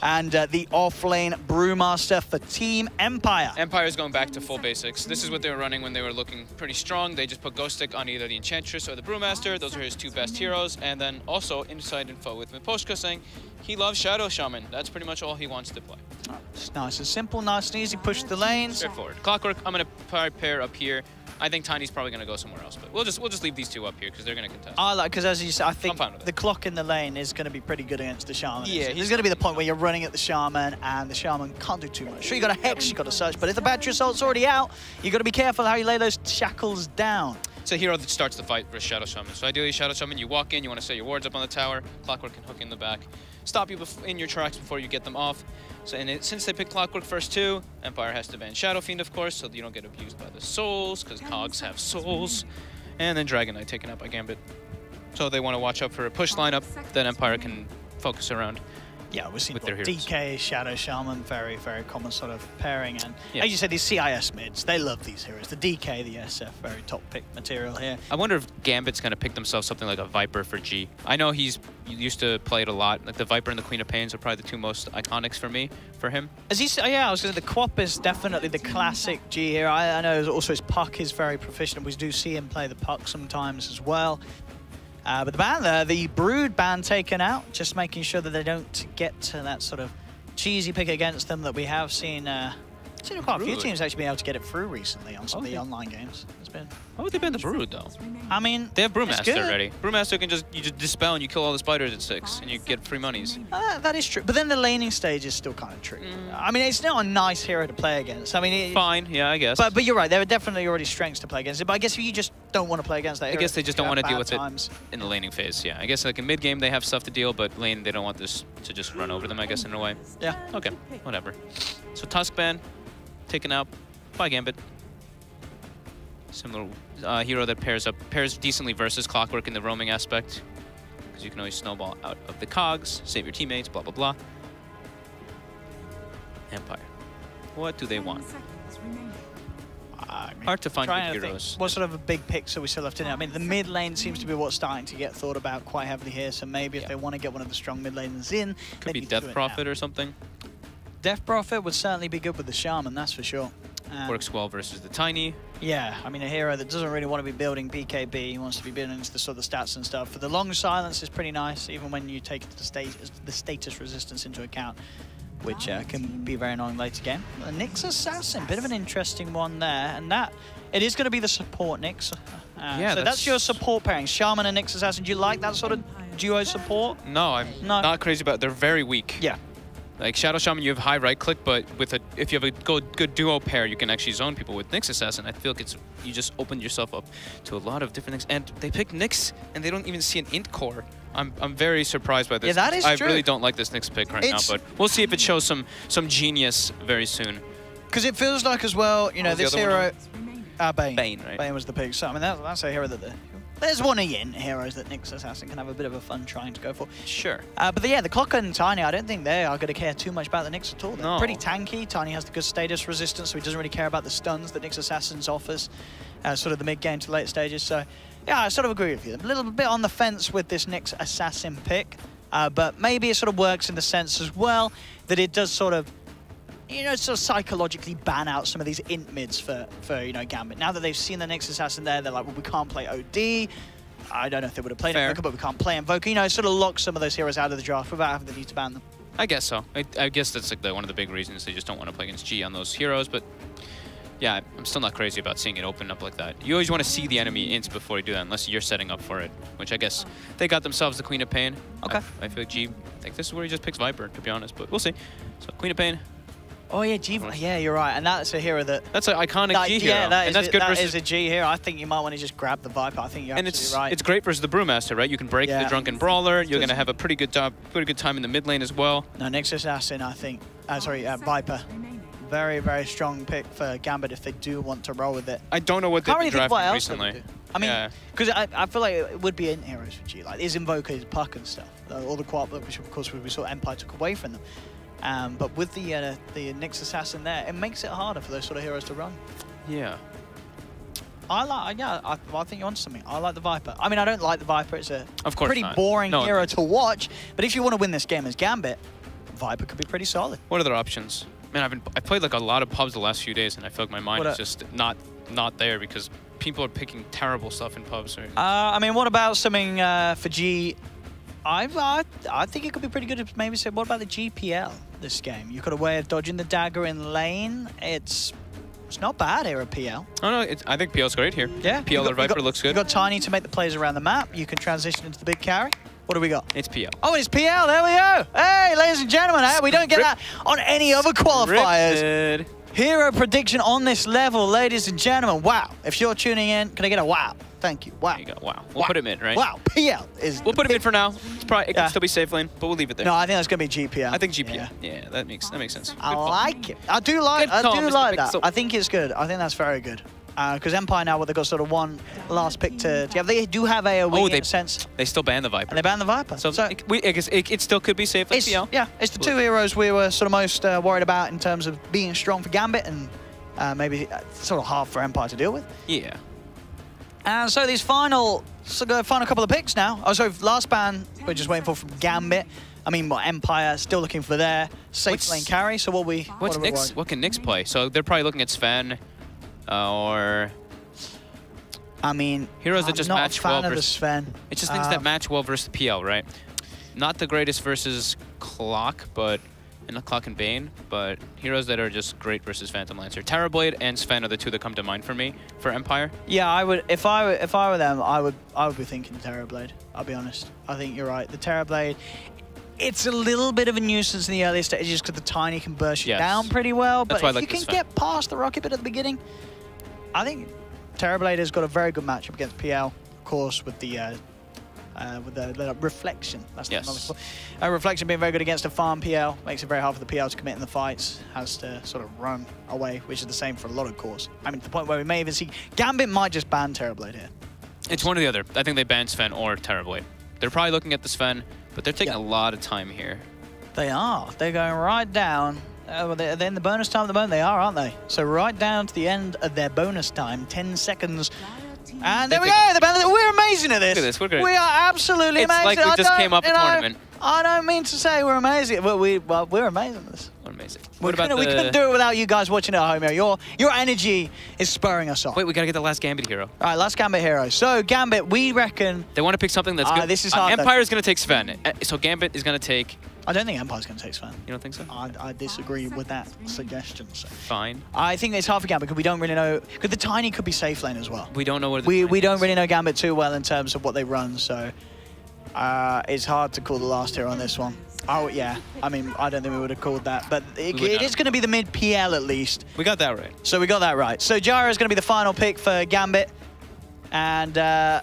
and the offlane Brewmaster for Team Empire. Empire's going back to full basics. This is what they were running when they were looking pretty strong. They just put Ghost Stick on either the Enchantress or the Brewmaster. Those are his two best heroes. And then also inside info with Miposhka saying he loves Shadow Shaman. That's pretty much all he wants to play. Oh, it's nice and simple, nice and easy. Push the lanes. Straightforward. Clockwork, I'm going to pair up here. I think Tiny's probably going to go somewhere else, but we'll just leave these two up here because they're going to contest. I like, because as you said, I think the clock in the lane is going to be pretty good against the Shaman. Yeah, there's going to be the point where you're running at the Shaman and the Shaman can't do too much. Sure, you got a Hex, you got a Search, but if the battery assault's already out, you got to be careful how you lay those shackles down. It's a hero that starts the fight versus Shadow Shaman. So ideally, Shadow Shaman, you walk in, you want to set your wards up on the tower. Clockwork can hook in the back, stop you in your tracks before you get them off. So since they picked Clockwork first too, Empire has to ban Shadow Fiend, of course, so you don't get abused by the souls, because cogs have souls. And then Dragon Knight taken out by Gambit. So they want to watch out for a push lineup that Empire can focus around. Yeah, we're seeing DK, Shadow Shaman, very, very common sort of pairing. And as you said, these CIS mids, they love these heroes. The DK, the SF, very top pick material here. I wonder if Gambit's going to pick themselves something like a Viper for G. I know he used to play it a lot. Like the Viper and the Queen of Pains are probably the two most iconics for him. As he said, yeah, I was going to say the Quap is definitely the classic G hero. I know also his Puck is very proficient. We do see him play the Puck sometimes as well. But the ban there, the Brood ban taken out, just making sure that they don't get to that sort of cheesy pick against them that we have seen. Seen quite a few teams actually being able to get it through recently on some of the online games. It's been. Why would they ban the Brood though? I mean, they have Brewmaster already. Brewmaster can you just dispel and you kill all the spiders at 6 and you get free monies. That is true, but then the laning stage is still kind of tricky. I mean, it's not a nice hero to play against. I mean, fine, yeah, I guess. But you're right. There are definitely already strengths to play against it. But I guess if you just don't want to play against that hero, I guess they just don't want to deal with it in the laning phase. Yeah, I guess like in mid game they have stuff to deal, but lane they don't want this to just run over them. I guess in a way. Yeah. Okay. Whatever. So Tusk ban taken out by Gambit. Similar hero that pairs decently versus Clockwork in the roaming aspect, because you can always snowball out of the cogs, save your teammates, blah blah blah. Empire, what do they want? Hard to find good heroes. What sort of a big picks are we still left in it? I mean, the mid lane seems to be what's starting to get thought about quite heavily here. So maybe if they want to get one of the strong mid laners in, could be Death Prophet or something. Death Prophet would certainly be good with the Shaman, that's for sure. Works well versus the Tiny. Yeah, I mean, a hero that doesn't really want to be building BKB, he wants to be building into the sort of stats and stuff. For the long silence is pretty nice, even when you take the status resistance into account, which can be very annoying later game. The Nyx Assassin, bit of an interesting one there, and that, it is going to be the support Nyx. Yeah, so that's your support pairing, Shaman and Nyx Assassin. Do you like that sort of duo support? No, I'm not crazy about it. They're very weak. Yeah. Like Shadow Shaman, you have high right click, but if you have a good duo pair, you can actually zone people. With Nyx Assassin, I feel like you just opened yourself up to a lot of different things. And they pick Nyx, and they don't even see an int core. I'm very surprised by this. Yeah, that is true. I really don't like this Nyx pick right now, but we'll see if it shows some genius very soon. Because it feels like as well, you know, this hero, Bane. Bane, right? Bane was the pick. So I mean, that's a hero that there's one of yin heroes that Nyx Assassin can have a bit of a fun trying to go for. Sure. But yeah, the Clocker and Tiny, I don't think they are going to care too much about the Nyx at all. They're pretty tanky. Tiny has the good status resistance, so he doesn't really care about the stuns that Nyx Assassin's offers, sort of the mid-game to late stages. So yeah, I sort of agree with you. A little bit on the fence with this Nyx Assassin pick, but maybe it sort of works in the sense as well that it does sort of, you know, sort of psychologically ban out some of these int mids for you know, Gambit. Now that they've seen the Nyx Assassin there, they're like, well, we can't play OD. I don't know if they would have played Invoker, but we can't play Invoker. You know, it sort of locks some of those heroes out of the draft without having the need to ban them. I guess so. I guess that's like one of the big reasons they just don't want to play against G on those heroes, but yeah, I'm still not crazy about seeing it open up like that. You always want to see the enemy int before you do that, unless you're setting up for it, which I guess they got themselves the Queen of Pain. Okay. I feel like G, like this is where he just picks Viper, to be honest, but we'll see. So Queen of Pain. Oh yeah, G. Yeah, you're right, and that's a hero that's an iconic G hero. Yeah, that's good that versus is a G hero. I think you might want to just grab the Viper. I think you're absolutely right. It's great versus the Brewmaster, right? You can break the Drunken Brawler. You're going to have a pretty good time in the mid lane as well. No, Nyx Assassin, I think. Viper. Very, very strong pick for Gambit if they do want to roll with it. I don't know what they've been drafting recently. I mean, because I feel like it would be in heroes for G. Like, his Invoker, his Puck and stuff. All the co-op, which of course we saw Empire took away from them. But with the Nyx Assassin there, it makes it harder for those sort of heroes to run. Yeah. I think you're onto something. I like the Viper. I mean, I don't like the Viper. It's a pretty boring hero to watch. But if you want to win this game as Gambit, Viper could be pretty solid. What other options? Man, I've played like a lot of pubs the last few days, and I feel like my mind is just not there because people are picking terrible stuff in pubs. I mean, what about something for G? I think it could be pretty good if maybe say, what about the GPL this game? You've got a way of dodging the dagger in lane. It's not bad here at PL. Oh no, I think PL's great here. Yeah. PL or Viper looks good. You've got Tiny to make the plays around the map. You can transition into the big carry. What do we got? It's PL. Oh, it's PL. There we go. Hey, ladies and gentlemen, we don't get that on any other qualifiers. Hero prediction on this level, ladies and gentlemen. Wow. If you're tuning in, can I get a wow? Thank you. Wow. There you go. Wow. We'll put him in, right? Wow. PL is. We'll put him in for now. It can still be safe lane, but we'll leave it there. No, I think that's gonna be GPL. I think GPL. Yeah, that makes sense. I like it. I do like that. I think it's good. I think that's very good. Because Empire now, they've got sort of one last pick to have. They do have AoE in a sense. They still ban the Viper. And they ban the Viper. So it still could be safe like PL. Yeah, it's the two heroes we were sort of most worried about in terms of being strong for Gambit and maybe sort of hard for Empire to deal with. Yeah. And so these final couple of picks now. Oh, so last ban we're just waiting for from Gambit. I mean, Empire still looking for their safe lane carry. So what can Nyx play? So they're probably looking at Sven. Or I mean, heroes that just match well versus Sven. It's just things that match well versus PL, right? Not the greatest versus Clock, Clock and Bane, but heroes that are just great versus Phantom Lancer. Terrorblade and Sven are the two that come to mind for me for Empire. Yeah, I would if I were them, I would be thinking Terrorblade. I'll be honest. I think you're right. The Terrorblade. It's a little bit of a nuisance in the early stages because the Tiny can burst you down pretty well, but if you can get past the rocket bit at the beginning, I think Terrorblade has got a very good matchup against PL, of course, with the Reflection. That's the Reflection being very good against a farm PL, makes it very hard for the PL to commit in the fights, has to sort of run away, which is the same for a lot of cores. I mean, to the point where we may even see Gambit might just ban Terrorblade here. It's one or the other. I think they ban Sven or Terrorblade. They're probably looking at the Sven, but they're taking a lot of time here. They are. They're going right down. They're in the bonus time at the moment. They are, aren't they? So right down to the end of their bonus time, 10 seconds. And there we go. We're amazing at this. Look at this. We're great. We are absolutely amazing. It's like we just came up a tournament. I don't mean to say we're amazing, but we're amazing at this. We're amazing. We couldn't do it without you guys watching at home here. Your energy is spurring us on. Wait, we gotta get the last Gambit hero. All right, last Gambit hero. So Gambit, we reckon they want to pick something that's good. This is hard. Empire's gonna take Sven. So Gambit is gonna take. I don't think Empire's going to take Sven. You don't think so? I disagree with that suggestion. So. Fine. I think it's hard for Gambit because we don't really know. Because the Tiny could be safe lane as well. We don't know what we don't really know Gambit too well in terms of what they run. So it's hard to call the last hero on this one. Oh, yeah. I mean, I don't think we would have called that. But it is going to be the mid PL at least. We got that right. So we got that right. So Gyro is going to be the final pick for Gambit. And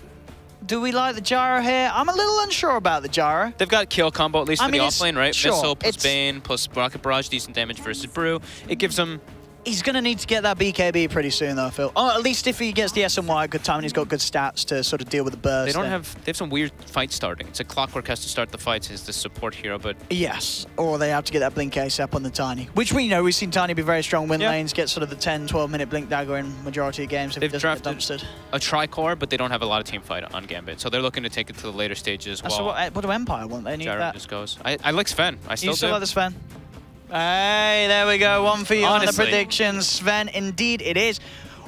do we like the Gyro here? I'm a little unsure about the Gyro. They've got kill combo, at least in the offlane, right? Sure, Missile plus Bane plus Rocket Barrage, decent damage versus Brew. It gives them... He's going to need to get that BKB pretty soon, though, Phil. Oh, at least if he gets the SMY, good time, and he's got good stats to sort of deal with the burst. They have some weird fight starting. It's a Clockwork has to start the fights as the support hero, but... Yes, or they have to get that Blink Ace up on the Tiny, which we know. We've seen Tiny be very strong win lanes, get sort of the 10, 12-minute Blink Dagger in majority of games if it doesn't get dumpstered. A Tricore, but they don't have a lot of team fight on Gambit, so they're looking to take it to the later stages. So what do Empire want? They need that. Just goes. I like Sven. I still do. You still like the Sven? Hey, there we go. One for you on the predictions. Sven, indeed it is.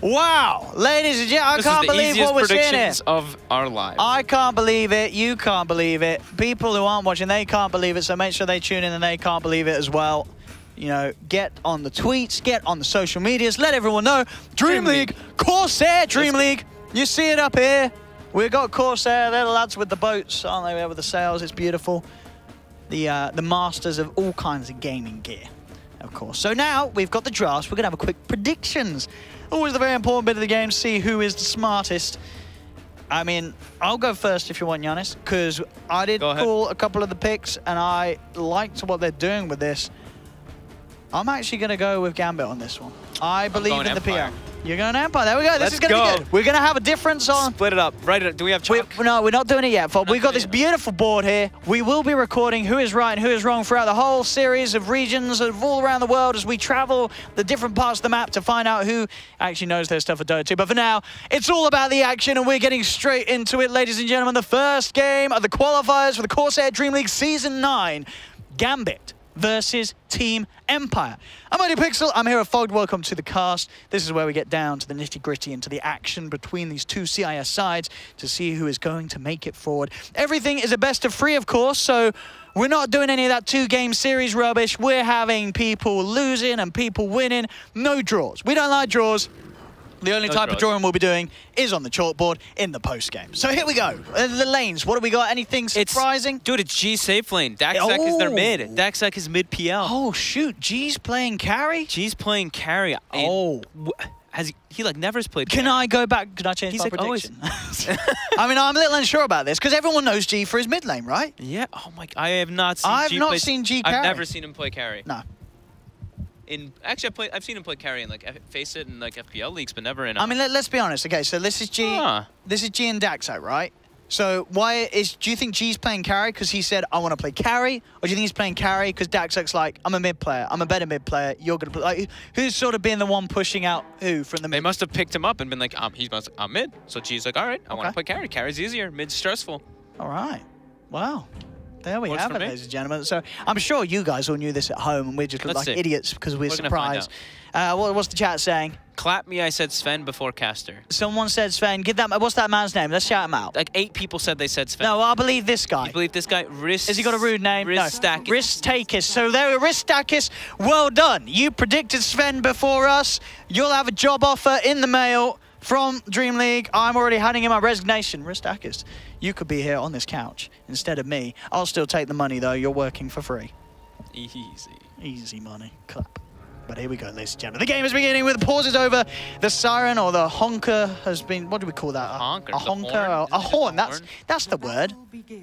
Wow, ladies and gentlemen, I can't believe what we're seeing here. Predictions of our lives. I can't believe it. You can't believe it. People who aren't watching, they can't believe it. So make sure they tune in and they can't believe it as well. You know, get on the tweets, get on the social medias, let everyone know. DreamLeague, CORSAIR DreamLeague. You see it up here. We've got CORSAIR. They're the lads with the boats, aren't they? With the sails. It's beautiful. The masters of all kinds of gaming gear, of course. So now we've got the drafts. We're going to have a quick predictions. Always the very important bit of the game to see who is the smartest. I mean, I'll go first if you want, Giannis, because I did call a couple of the picks, and I liked what they're doing with this. I'm actually going to go with Gambit on this one. I believe in the Empire. PR. You're going Empire. There we go. This is going to be good. We're going to have a difference on... Split it up. Right. Do we have chalk? No, we're not doing it yet, Fob. We've got this beautiful board here. We will be recording who is right and who is wrong throughout the whole series of regions of all around the world as we travel the different parts of the map to find out who actually knows their stuff at Dota 2. But for now, it's all about the action, and we're getting straight into it, ladies and gentlemen. The first game of the qualifiers for the CORSAIR DreamLeague Season 9. Gambit versus Team Empire. I'm Mighty Pixel, I'm here at Fogged. Welcome to the cast. This is where we get down to the nitty-gritty and to the action between these two CIS sides to see who is going to make it forward. Everything is a best of 3, of course, so we're not doing any of that 2-game series rubbish. We're having people losing and people winning. No draws. We don't like draws. The only type of drawing we'll be doing is on the chalkboard in the post-game. So here we go. The lanes, what do we got? Anything surprising? Dude, it's G safe lane. Daxak is their mid. Daxak is mid PL. Oh, shoot. G's playing carry? G's playing carry. Has he like never has played Can I go back? Can I change my prediction? I mean, I'm a little unsure about this because everyone knows G for his mid lane, right? Yeah. Oh my. I have not seen I've not seen G carry. I've never seen him play carry. No. Actually, I've seen him play carry in like Face It and like FPL leagues, but never in. I mean, let's be honest. Okay, so this is G. This is G and Daxak, right? So do you think G's playing carry because he said I want to play carry, or do you think he's playing carry because Daxak's like I'm a mid player, I'm a better mid player, you're gonna play? Like, who's sort of being the one pushing out who from the mid? They must have picked him up and been like, I'm mid. So G's like, all right, I want to play carry. Carry's easier. Mid's stressful. All right. Wow. There we have it, ladies and gentlemen. So I'm sure you guys all knew this at home, and we just look like idiots because we're surprised. What's the chat saying? Clap me, I said Sven before caster. Someone said Sven. Give that. What's that man's name? Let's shout him out. Like 8 people said they said Sven. No, I believe this guy. You believe this guy? Has he got a rude name? Ristakis. No. Ristakis. So there, Ristakis. Well done. You predicted Sven before us. You'll have a job offer in the mail from DreamLeague. I'm already handing in my resignation. Ristakis, you could be here on this couch instead of me. I'll still take the money, though. You're working for free. Easy. Easy money. Clap. But here we go, ladies and gentlemen. The game is beginning with pauses over. The siren or the honker has been, what do we call that? A honker? A horn. That's the word.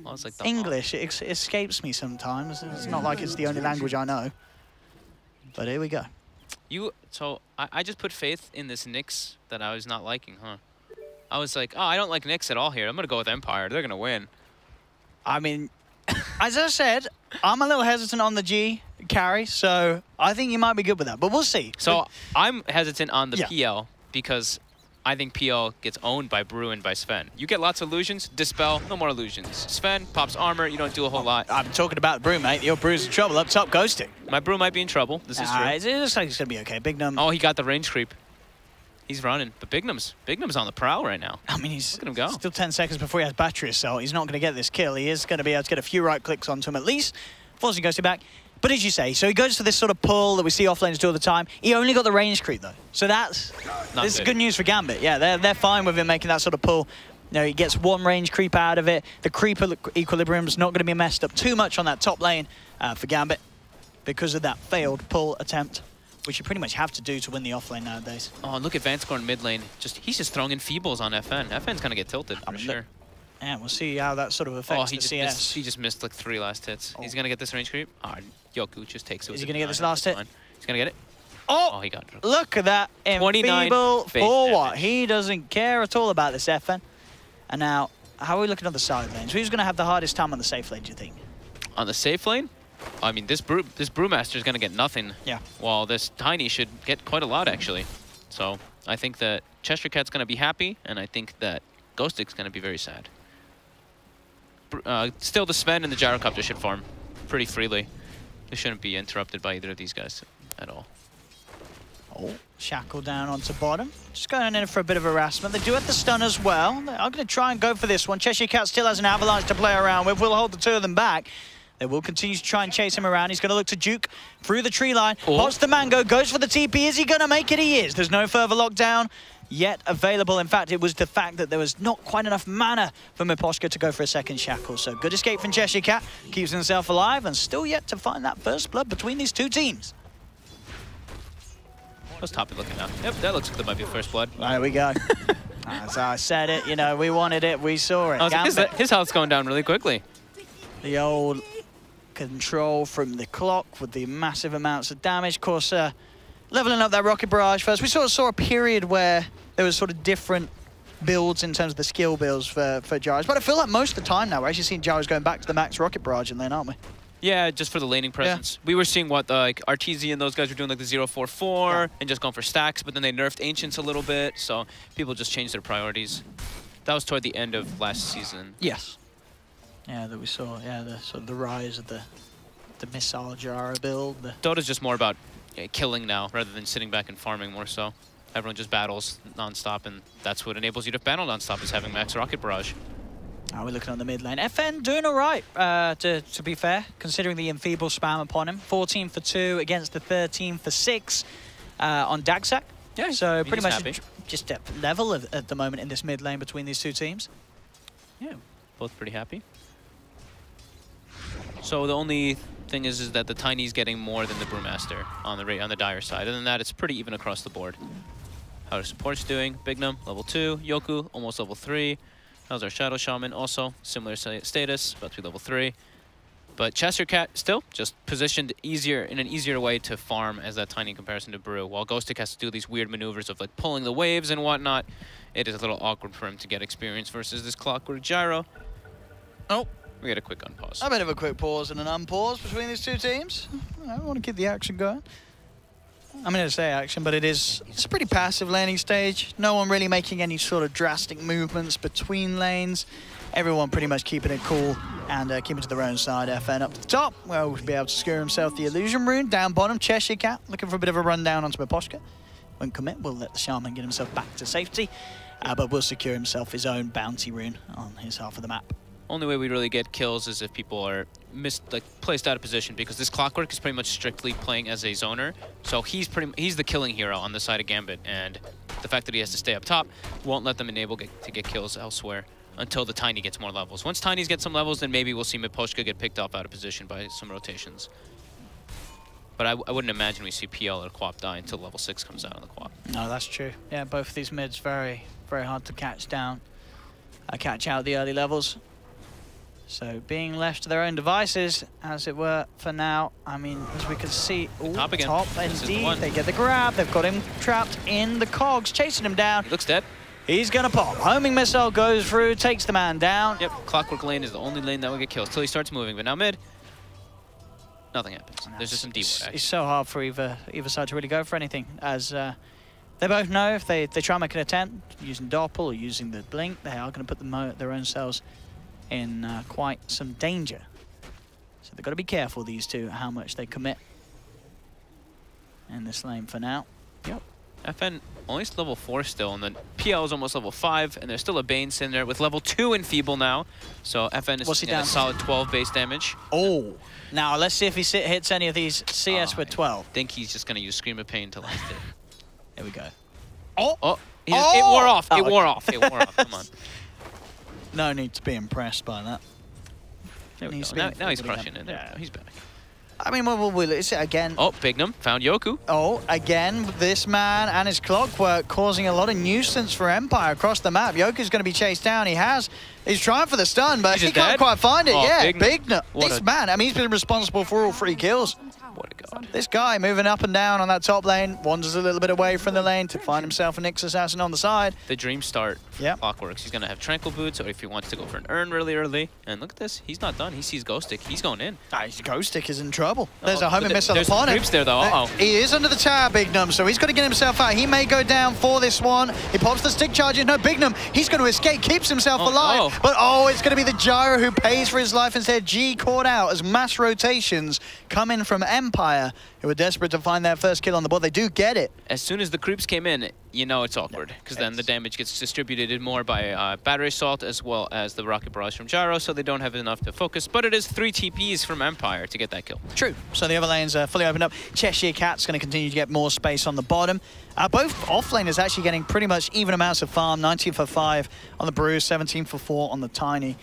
Oh, it's like the English. It escapes me sometimes. It's not like it's the only language I know. But here we go. So I just put faith in this Nyx that I was not liking, huh? I was like, oh, I don't like Nyx at all here. I'm going to go with Empire. They're going to win. I mean, as I said, I'm a little hesitant on the G carry, so I think you might be good with that. But we'll see. So I'm hesitant on the PL because I think PL gets owned by Brew and by Sven. You get lots of illusions, Dispel, no more illusions. Sven pops armor, you don't do a whole lot. I'm talking about Brew, mate. Your Brew's in trouble. Up top, ghosting. My Brew might be in trouble. This is true. It looks like it's going to be okay. Bignum. Oh, he got the range creep. He's running. But Bignum's on the prowl right now. I mean, he's Look at him go. Still 10 seconds before he has battery assault. He's not going to get this kill. He is going to be able to get a few right clicks onto him at least, forcing ghosting back. But as you say, so he goes for this sort of pull that we see offlaners do all the time. He only got the range creep, though. So this is good news for Gambit. Yeah, they're fine with him making that sort of pull. You know, he gets one range creep out of it. The creep equilibrium's not going to be messed up too much on that top lane for Gambit because of that failed pull attempt, which you pretty much have to do to win the offlane nowadays. Oh, look at Vanscore in mid lane. He's just throwing in feebles on FN. FN's going to get tilted for sure. Yeah, we'll see how that sort of affects the CS. He just missed like 3 last hits. He's going to get this range creep. Yoku just takes it. Is he going to get this last hit? He's going to get it. Oh, he got it. Look at that. 29 for what? He doesn't care at all about this FN. And now, how are we looking on the side lanes? Who's going to have the hardest time on the safe lane, do you think? On the safe lane? I mean, this Brewmaster is going to get nothing. Yeah. While this Tiny should get quite a lot, actually. So I think that Cheshire Cat's going to be happy, and I think that Ghostic's going to be very sad. Still, the Sven and the Gyrocopter should farm pretty freely. They shouldn't be interrupted by either of these guys at all. Oh, Shackle down onto bottom. Just going in for a bit of harassment. They do have the stun as well. They are going to try and go for this one. Cheshire Cat still has an avalanche to play around with. We'll hold the two of them back. They will continue to try and chase him around. He's going to look to juke through the tree line. Pots the mango, goes for the TP. Is he going to make it? He is. There's no further lockdown yet available. In fact, it was the fact that there was not quite enough mana for Miposhka to go for a second Shackle. So good escape from Cheshire Cat. Keeps himself alive and still yet to find that first blood between these two teams. How's Toppy looking now? Yep, that looks like that might be first blood. There we go. As I said it, you know, we wanted it, we saw it. His health's going down really quickly. The old control from the clock with the massive amounts of damage. Of course, leveling up that rocket barrage first. We sort of saw a period where there was sort of different builds in terms of the skill builds for Gyros. But I feel like most of the time now, we're actually seeing Gyros going back to the max rocket barrage in lane, aren't we? Yeah, just for the laning presence. Yeah. We were seeing what like Arteezy and those guys were doing, like the 044 and just going for stacks, but then they nerfed Ancients a little bit, so people just changed their priorities. That was toward the end of last season. Yes. Yeah, that we saw. Yeah, the sort of the rise of the missile Jara build. Dota's just more about killing now rather than sitting back and farming more so. Everyone just battles non-stop, and that's what enables you to battle non-stop, is having max rocket barrage. We're looking on the mid lane. FN doing all right, to be fair, considering the enfeeble spam upon him. 14 for 2 against the 13 for 6 on Dagsack. Yeah, so pretty much just at level at the moment in this mid lane between these two teams. Yeah, both pretty happy. So the only thing is that the Tiny's getting more than the Brewmaster on the Dire side. Other than that, it's pretty even across the board. How are supports doing? Bignum, level 2. Yoku, almost level 3. How's our Shadow Shaman? Also, similar status, about to be level 3. But Cheshire Cat still just positioned easier in an easier way to farm as that Tiny in comparison to Brew. While Ghostic has to do these weird maneuvers of like pulling the waves and whatnot, it is a little awkward for him to get experience versus this Clockwork Gyro. Oh, we get a quick unpause. A bit of a quick pause and an unpause between these two teams. I want to keep the action going. I'm going to say action, but it's a pretty passive laning stage. No one really making any sort of drastic movements between lanes. Everyone pretty much keeping it cool and keeping to their own side. FN up to the top, where we'll be able to secure himself the illusion rune. Down bottom, Cheshire Cat looking for a bit of a rundown onto Miposhka. Won't commit, we'll let the Shaman get himself back to safety, but will secure himself his own bounty rune on his half of the map. Only way we really get kills is if people are placed out of position, because this Clockwork is pretty much strictly playing as a zoner. So he's the killing hero on the side of Gambit, and the fact that he has to stay up top won't let them enable to get kills elsewhere until the Tiny gets more levels. Once Tiny's get some levels, then maybe we'll see Miposhka get picked up out of position by some rotations. But I wouldn't imagine we see PL or Quap die until level 6 comes out on the Quap. No, that's true. Yeah, both of these mids very, very hard to catch down. Catch out the early levels. So being left to their own devices, as it were, for now. I mean, as we can see, top again. Top indeed. They get the grab. They've got him trapped in the cogs, chasing him down. He looks dead. He's going to pop. Homing missile goes through, takes the man down. Yep, Clockwork lane is the only lane that will get kills till he starts moving. But now mid, nothing happens. There's just some deep wood. It's so hard for either side to really go for anything, as they both know if they try and make an attempt using Doppel or using the Blink, they are going to put their own selves in quite some danger. So they've got to be careful, these two, how much they commit in this lane for now. Yep. FN only level 4 still, and then PL is almost level 5, and there's still a Bane in there with level 2 Enfeeble now. So FN is getting a solid 12 base damage. Oh, now let's see if he hits any of these CS with 12. I think he's just going to use Scream of Pain to last it. There we go. It wore off. It wore off. It wore off. Come on. No need to be impressed by that. Now he's crushing it. Yeah. He's back. I mean, we'll it's again. Oh, Bignum found Yoku. Oh, again, this man and his Clockwork causing a lot of nuisance for Empire across the map. Yoku's going to be chased down. He's trying for the stun, but he can't quite find it. Yeah, Bignum. This man, I mean, he's been responsible for all 3 kills. What a god. This guy moving up and down on that top lane, wanders a little bit away from the lane to find himself a Nyx Assassin on the side. The dream start for Clockworks. He's going to have Tranquil Boots, or if he wants to go for an Urn really early. And look at this. He's not done. He sees Ghostic. He's going in. Ghostic is in trouble. There's a homing missile upon him. There's creeps there, though. He is under the tower, Bignum, so he's got to get himself out. He may go down for this one. He pops the stick charge in. No, Bignum, he's going to escape, keeps himself alive. But it's going to be the Gyro who pays for his life instead. G caught out as mass rotations come in from Empire. who are desperate to find their first kill on the board. They do get it. As soon as the creeps came in, you know it's awkward, because then the damage gets distributed more by Battery Assault as well as the Rocket Barrage from Gyro, so they don't have enough to focus. But it is 3 TPs from Empire to get that kill. True. So the other lanes are fully opened up. Cheshire Cat's going to continue to get more space on the bottom. Both off-laners actually getting pretty much even amounts of farm. 19 for 5 on the Bruise, 17 for 4 on the Tiny.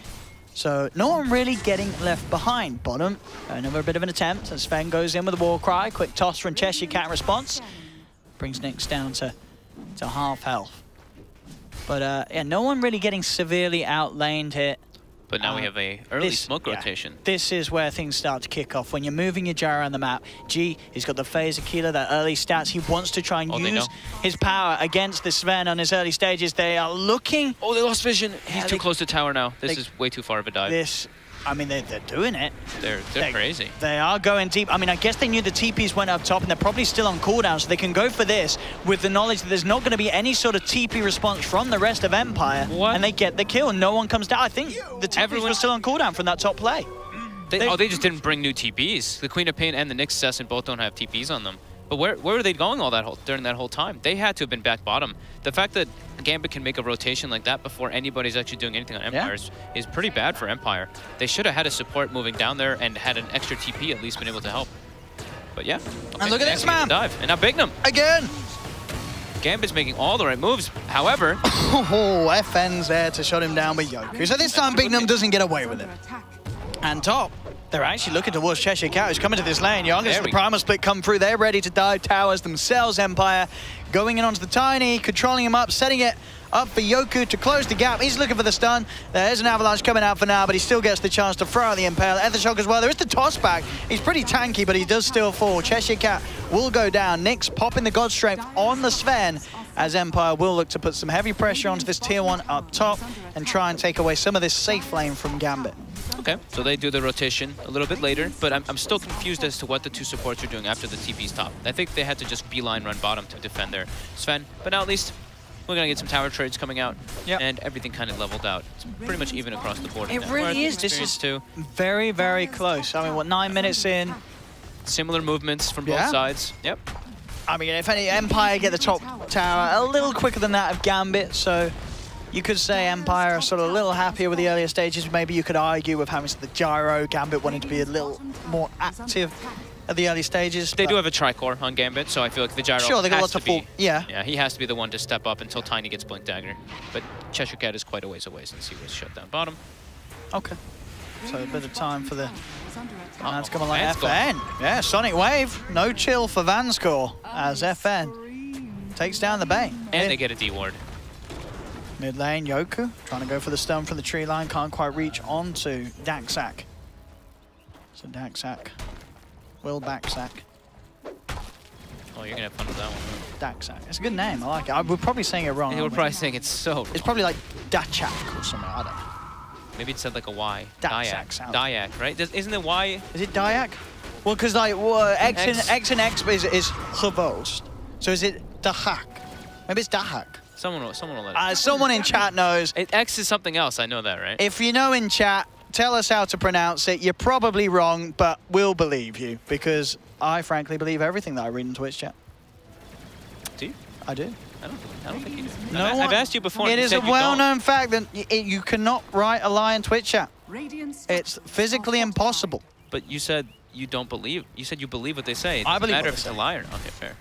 So no one really getting left behind. Bottom, another bit of an attempt as Sven goes in with a war cry. Quick toss from Cheshire Cat response. Brings Nyx down to half health. But yeah, no one really getting severely outlaned here. But now we have a early smoke rotation. This is where things start to kick off. When you're moving your gyro around the map, G, he's got the phaser killer, that early stats. He wants to try and use his power against the Sven on his early stages. They are looking... Oh, they lost vision. He's too close to tower now. This is way too far of a dive. I mean, they're doing it. They're crazy. They are going deep. I mean, I guess they knew the TPs went up top, and they're probably still on cooldown, so they can go for this with the knowledge that there's not going to be any sort of TP response from the rest of Empire. And they get the kill. No one comes down. I think the TPs were still on cooldown from that top play. They just didn't bring new TPs. The Queen of Pain and the Nyx Assassin both don't have TPs on them. But where were they going during that whole time? They had to have been back bottom. The fact that Gambit can make a rotation like that before anybody's actually doing anything on Empire is pretty bad for Empire. They should have had a support moving down there and had an extra TP at least been able to help. But yeah. Okay, and look at this man. Dive. And now Bignum. Again. Gambit's making all the right moves. However. Oh, FN's there to shut him down with Yoku. So this time Bignum doesn't get away with it. And top. They're actually looking towards Cheshire Cat, who's coming to this lane. Young as the Primal Split come through. They're ready to dive towers themselves, Empire. Going in onto the Tiny, controlling him up, setting it up for Yoku to close the gap. He's looking for the stun. There's an Avalanche coming out for now, but he still gets the chance to throw out the Impale. Ethershock as well. There is the toss back. He's pretty tanky, but he does still fall. Cheshire Cat will go down. Nyx popping the God Strength on the Sven, as Empire will look to put some heavy pressure onto this tier 1 up top and try and take away some of this safe lane from Gambit. Okay, so they do the rotation a little bit later, but I'm still confused as to what the two supports are doing after the TP's top. I think they had to just beeline run bottom to defend their Sven, but now at least we're going to get some tower trades coming out, and everything kind of leveled out. It's pretty much even across the board. It really is. This is very, very close. I mean, what, 9 minutes in? Similar movements from both sides. Yep. I mean, if any, Empire get the top tower a little quicker than that of Gambit, so you could say Empire are sort of a little happier with the earlier stages. Maybe you could argue with having the gyro, Gambit wanting to be a little more active at the early stages. They do have a tricore on Gambit, so I feel like the gyro they got lots of full. Yeah, he has to be the one to step up until Tiny gets Blink Dagger. But Cheshire Cat is quite a ways away since he was shut down bottom. Okay. So a bit of time for the... That's coming like FN. Yeah, Sonic Wave. No chill for Vanscore as FN takes down the Bane. And they get a D-ward. Mid lane, Yoku trying to go for the stun from the tree line. Can't quite reach onto Daxak. So Daxak will backsack. Oh, you're going to have fun with that one. Daxak. It's a good name. I like it. We're probably saying it wrong. We're probably saying it's so wrong. It's probably like Dachak or something. I don't know. Maybe it said like a Y. Dayak. Dayak, right? Isn't it Y? Is it Dayak? Well, because like X and X is Gevolst. So is it Dahak? Maybe it's Dahak. Someone will let it. Someone in chat knows. X is something else. I know that, right? If you know in chat, tell us how to pronounce it. You're probably wrong, but we'll believe you because I frankly believe everything that I read in Twitch chat. Do you? I do. I don't think you do. No, I've asked you before. It is a well-known fact that you cannot write a lie in Twitch chat. It's physically impossible. But you said you don't believe. You said you believe what they say. It I believe doesn't matter what if they it's a liar. Okay, fair.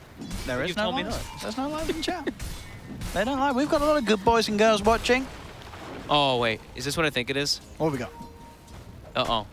There is no lies. There's no lies in chat. They don't lie. We've got a lot of good boys and girls watching. Oh, wait. Is this what I think it is? What have we got? Uh-oh.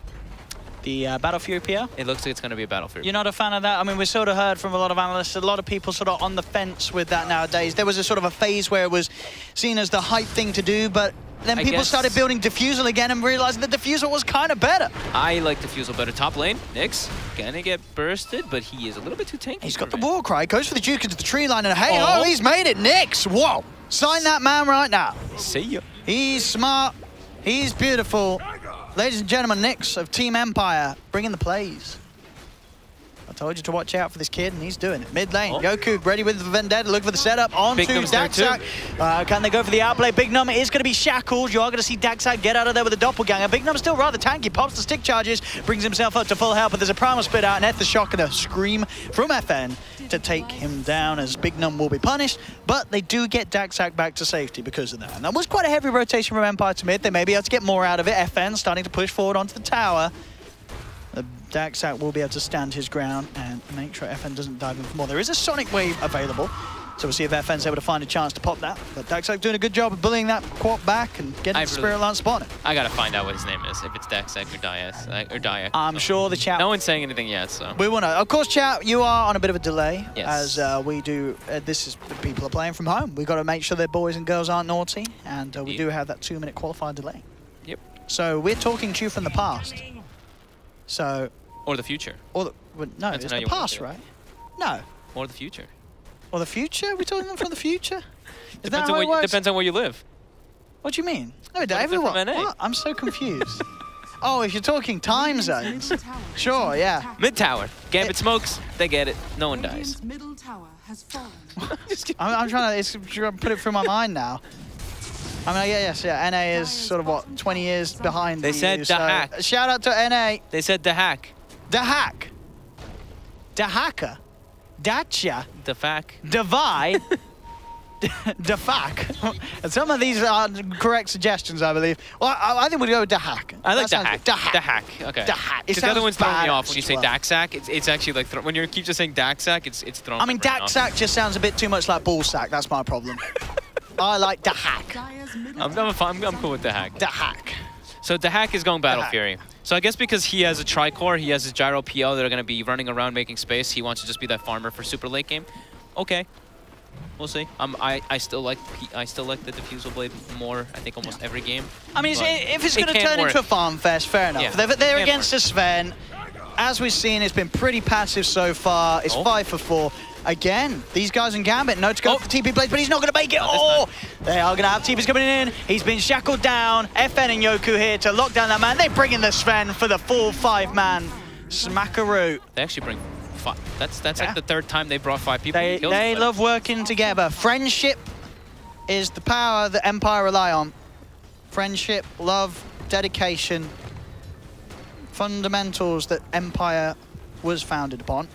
The Battle Fury PR? It looks like it's going to be a Battle Fury. You're not a fan of that? I mean, we sort of heard from a lot of analysts, a lot of people sort of on the fence with that nowadays. There was a sort of a phase where it was seen as the hype thing to do, but then people started building Diffusal again and realized that Diffusal was kind of better. I like Diffusal better. Top lane, Nyx, gonna get bursted, but he is a little bit too tanky. He's got the war cry, goes for the Duke into the tree line, and hey, he's made it, Nyx! Whoa! Sign that man right now. See ya. He's smart, he's beautiful. Ladies and gentlemen, Nyx of Team Empire bringing the plays. I told you to watch out for this kid, and he's doing it. Mid lane, Yoku ready with the Vendetta, look for the setup onto Daxak. Can they go for the outplay? Big Num is going to be shackled. You are going to see Daxak get out of there with a doppelganger. Big Num's still rather tanky, pops the stick charges, brings himself up to full health, but there's a primal split out, and Eth the shock and a scream from FN to take him down, as Big Num will be punished, but they do get Daxak back to safety because of that. And that was quite a heavy rotation from Empire to mid. They may be able to get more out of it. FN starting to push forward onto the tower. Daxak will be able to stand his ground and make sure FN doesn't dive in for more. There is a Sonic Wave available, so we'll see if FN's able to find a chance to pop that. But Daxak doing a good job of bullying that quad back and getting the Spirit Lance spotted. I gotta find out what his name is, if it's Daxak or Dyak. I'm sure the chat... No one's saying anything yet, so... We will know. Of course, chat, you are on a bit of a delay, yes. as we do... this is the people are playing from home. We've got to make sure their boys and girls aren't naughty, and we do have that 2-minute qualifier delay. Yep. So we're talking to you from the past. So... Or the future. Or the, well, no, it's the past, right? No. Or the future. Or the future? We're talking from the future? Is Depends that how it works? Depends on where you live. What do you mean? No, everyone. What? I'm so confused. Oh, if you're talking time zones. Sure, yeah. Mid tower. Gambit smokes, they get it. No one dies. Middle tower has fallen. I'm trying to put it through my mind now. I mean, yeah, NA is sort of, what, 20 years behind They said the hack. Shout out to NA. They said the hack. The hack. The hacker. Dacia. The fac. Divide. The fac. Some of these are correct suggestions, I believe. Well, I think we'll go with the hack. I like the hack. The hack. Okay. The hack. Because the other one's throwing me off when you say Daxak. It's actually like when you keep just saying Daxak, it's throwing. I mean, Daxak just sounds a bit too much like ballsack. That's my problem. I like the hack. I'm cool with the hack. The hack. So the hack is going Battle Fury. So I guess because he has a Tricore, he has his Gyro PO that are going to be running around making space. He wants to just be that farmer for super late game. Okay, we'll see. I still like the Diffusal Blade more. I think almost every game. I mean, if it's going to turn into a farm fest, fair enough. Yeah. They're against a Sven. As we've seen, it's been pretty passive so far. It's 5 for 4. Again, these guys in Gambit know to go for TP Blades, but he's not going to make it. They are going to have TPs coming in. He's been shackled down. FN and Yoku here to lock down that man. They bring in the Sven for the full 5-man smackaroo. They actually bring 5. That's like the 3rd time they brought 5 people. They love working together. Friendship is the power that Empire rely on. Friendship, love, dedication, fundamentals that Empire was founded upon,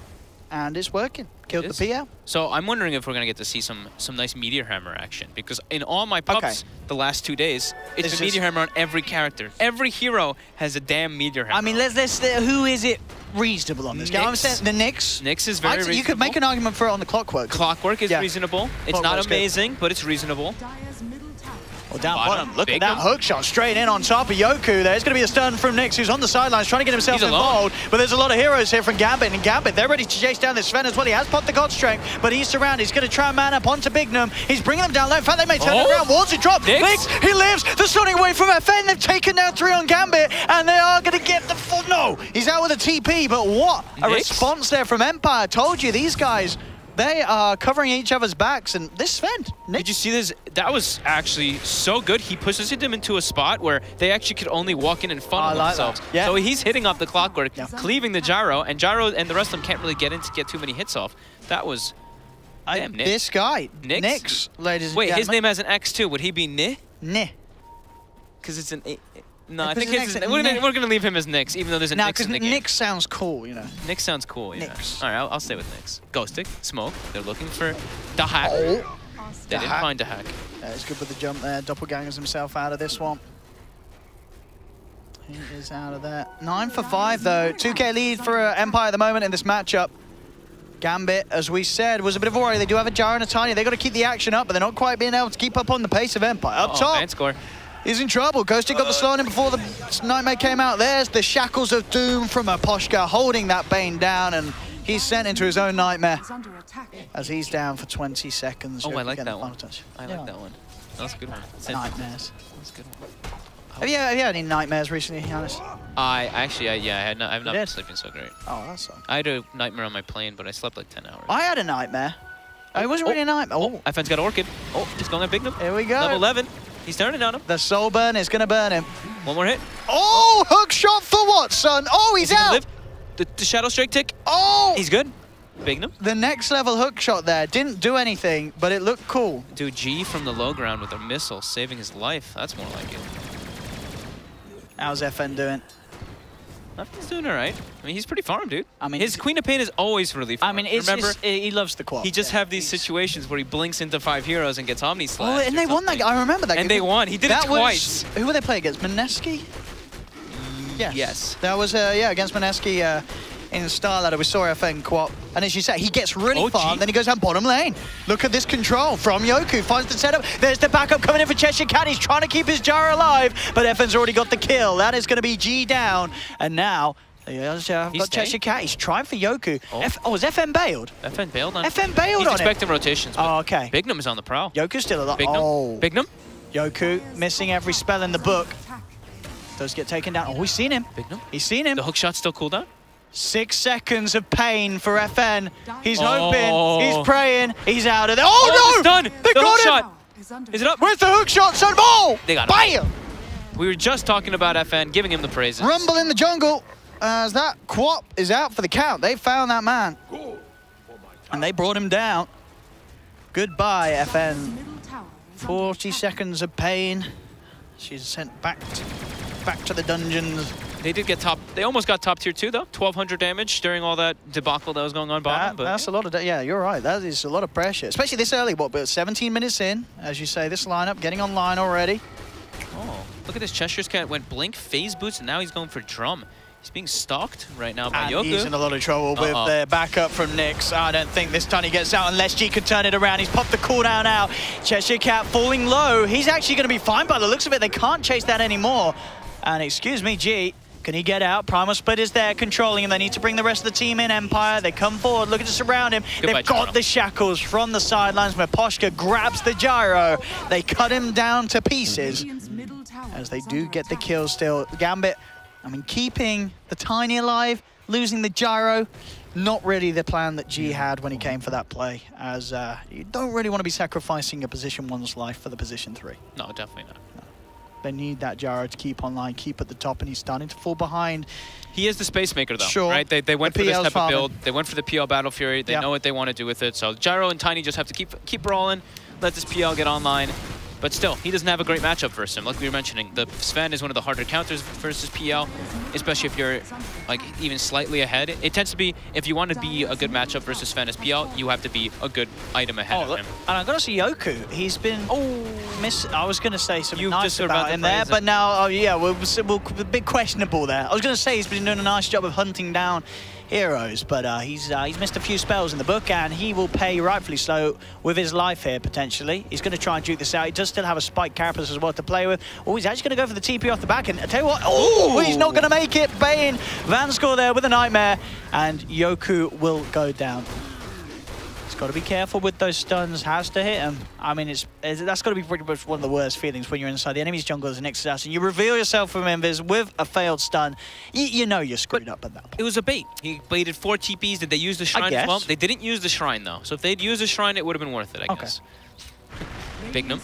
and it's working. Killed the PL. So I'm wondering if we're going to get to see some nice Meteor Hammer action, because in all my pups the last 2 days, it's a Meteor Hammer on every character. Every hero has a damn Meteor Hammer. I mean, who is it reasonable on this game? I'm saying the Nyx. Nyx is very reasonable. You could make an argument for it on the Clockwork. Clockwork is reasonable. It's not amazing, but it's reasonable. Well, down bottom, look at that hook shot straight in on top of Yoku. There's going to be a stun from Nyx, who's on the sidelines trying to get himself involved. But there's a lot of heroes here from Gambit, and Gambit, they're ready to chase down this Sven as well. He has popped the God Strength, but he's surrounded. He's going to try and man up onto Big Num. He's bringing them down low. In fact, they may turn around. Wards it drop. Nyx, he lives. The stunning wave from FN. They've taken down 3 on Gambit, and they are going to get the full. No, he's out with a TP, but what a response there from Empire. Told you, these guys, they are covering each other's backs, and this Sven. Did you see this? That was actually so good. He pushes him into a spot where they actually could only walk in and funnel themselves. Yeah. So he's hitting off the Clockwork, cleaving the Gyro, and the rest of them can't really get in to get too many hits off. That was... Damn, this guy, Nyx, ladies and gentlemen. Wait, his name has an X too. Would he be Ni? Ni. Because it's an... No, I think we're going to leave him as Nyx, even though there's a Nyx in the game. Nyx sounds cool, you know. Nyx sounds cool, yeah. Nyx. All right, I'll stay with Nyx. Ghostic, Smoke, they're looking for the hack. They didn't find the hack. Yeah, he's good with the jump there. Doppelgangers himself out of this one. He is out of there. 9 for 5, though. 2K lead for Empire at the moment in this matchup. Gambit, as we said, was a bit of a worry. They do have a Gyro and a Tiny. They've got to keep the action up, but they're not quite being able to keep up on the pace of Empire. Up top. Man score. He's in trouble. Ghostic got the slow on him before the Nightmare came out. There's the Shackles of Doom from Aposhka holding that Bane down, and he's sent into his own Nightmare as he's down for 20 seconds. Oh, I like that one. I like that one. That's a good one. Nightmares. That's a good one. Have you had any nightmares recently, Giannis? I've not been sleeping so great. Oh, that's I had a nightmare on my plane, but I slept like 10 hours. I had a nightmare. It wasn't really a nightmare. FN's got Orchid. He's going at Big Num. Here we go. Level 11. He's turning on him. The soul burn is going to burn him. One more hit. Oh, hook shot for what, son? Oh, he's out. The Shadow Strike tick. Oh! He's good. Bignum. The next level hook shot there didn't do anything, but it looked cool. Dude, G from the low ground with a missile, saving his life. That's more like it. How's FN doing? He's doing all right. I mean, he's pretty farmed, dude. I mean, his Queen of Pain is always really farmed. I mean, remember, he loves the quad. He just have these situations where he blinks into 5 heroes and gets Omni Slash. Oh, and they won that. I remember that. And they won. He did it twice. Who were they playing against? Mineski? Yes. That was, yeah, against Mineski in Starladder. We saw FN co-op. And as you say, he gets really far, then he goes down bottom lane. Look at this control from Yoku. Finds the setup. There's the backup coming in for Cheshire Cat. He's trying to keep his Gyro alive, but FN's already got the kill. That is going to be G down. And now, I've got Cheshire Cat. He's trying for Yoku. Oh, was FN bailed? FN bailed on FN bailed on He's expecting rotations. Oh, okay. Bignum is on the prowl. Yoku's still alive. Bignum. Oh. Bignum. Yoku missing every spell in the book. Does get taken down. Oh, he's seen him. Bignum. He's seen him. The hook shot still cooldown. 6 seconds of pain for FN. He's hoping. He's praying. He's out of there. Oh, no! It's done. They got him. Is it up? Where's the hook shot, son? Oh! They got him. Bam! We were just talking about FN, giving him the praises. Rumble in the jungle. As that Quap is out for the count. They found that man. And they brought him down. Goodbye, FN. 40 seconds of pain. She's sent back to the dungeons. They did get top. They almost got top tier 2 though. 1,200 damage during all that debacle that was going on bottom. That's a lot of. Yeah, you're right. That is a lot of pressure, especially this early. But 17 minutes in, as you say, this lineup getting online already. Oh, look at this. Cheshire's Cat went blink, phase boots, and now he's going for drum. He's being stalked right now by Yoku. He's in a lot of trouble with the backup from Nyx. I don't think this time he gets out unless G could turn it around. He's popped the cooldown out. Cheshire Cat falling low. He's actually going to be fine by the looks of it. They can't chase that anymore. And excuse me, G, can he get out? Primal Split is there controlling him. They need to bring the rest of the team in. Empire, they come forward, looking to surround him. They've got the shackles from the sidelines. Miposhka grabs the gyro. They cut him down to pieces as they do get the kill still. Gambit, I mean, keeping the Tiny alive, losing the gyro, not really the plan that G had when he came for that play, as you don't really want to be sacrificing a position 1's life for the position 3. No, definitely not. They need that gyro to keep online, keep at the top, and he's starting to fall behind. He is the space maker, though, sure. right? They went for this type of build. They went for the PL Battle Fury. They know what they want to do with it. So Gyro and Tiny just have to keep rolling, let this PL get online. But still, he doesn't have a great matchup versus him. Like we were mentioning, the Sven is one of the harder counters versus PL, especially if you're like even slightly ahead. It tends to be, if you want to be a good matchup versus Sven as PL, you have to be a good item ahead of him. And I've got to see Yoku. He's been, I was going to say something nice about him there, but now, yeah, we're a bit questionable there. I was going to say he's been doing a nice job of hunting down heroes, but he's missed a few spells in the book, and he will pay rightfully so with his life here, potentially. He's going to try and duke this out. He does still have a Spike Carapace as well to play with. Oh, he's actually going to go for the TP off the back, and I tell you what, he's not going to make it. Bane, Vanscore there with a Nightmare, and Yoku will go down. Got to be careful with those stuns, has to hit him. I mean, that's got to be pretty much one of the worst feelings when you're inside the enemy's jungle as an Nyx assassin. You reveal yourself from invis with a failed stun. You know you're screwed up at that point. It was a bait. He baited 4 TPs. Did they use the shrine as well? They didn't use the shrine, though. So if they'd used the shrine, it would have been worth it, I guess. Bignum,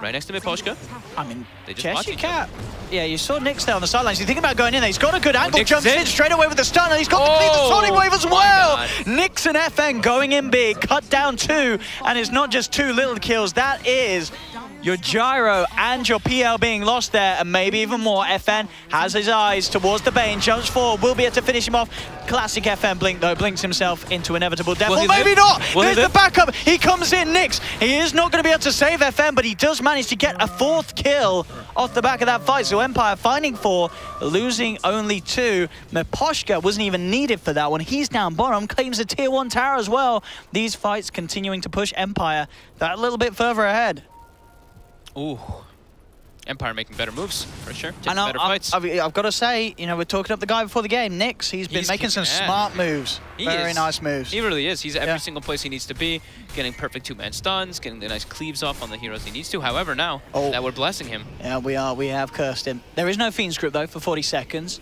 right next to Miposhka. I mean, they just watch each other. Yeah, you saw Nyx there on the sidelines. You think about going in there. He's got a good angle, jumps in straight away with the stun, and he's got the Sonic Wave as well. Nyx and FN going in big, cut down 2, and it's not just 2 little kills. That is your gyro and your PL being lost there, and maybe even more. FN has his eyes towards the Bane, jumps forward, will be able to finish him off. Classic FN blink, though, blinks himself into inevitable death. Well, maybe not. There's the backup. He comes in, Nyx. He is not going to be able to save FN, but he does manage to get a 4th kill off the back of that fight. So Empire finding 4, losing only 2. Miposhka wasn't even needed for that one. He's down bottom, claims a tier 1 tower as well. These fights continuing to push Empire that little bit further ahead. Ooh. Empire making better moves, for sure. And better fights. I've got to say, you know, we're talking up the guy before the game, Nyx. He's been making some smart moves. Very nice moves. He really is. He's every single place he needs to be, getting perfect 2-man stuns, getting the nice cleaves off on the heroes he needs to. However, now that we're blessing him. Yeah, we have cursed him. There is no Fiend's Grip, though, for 40 seconds.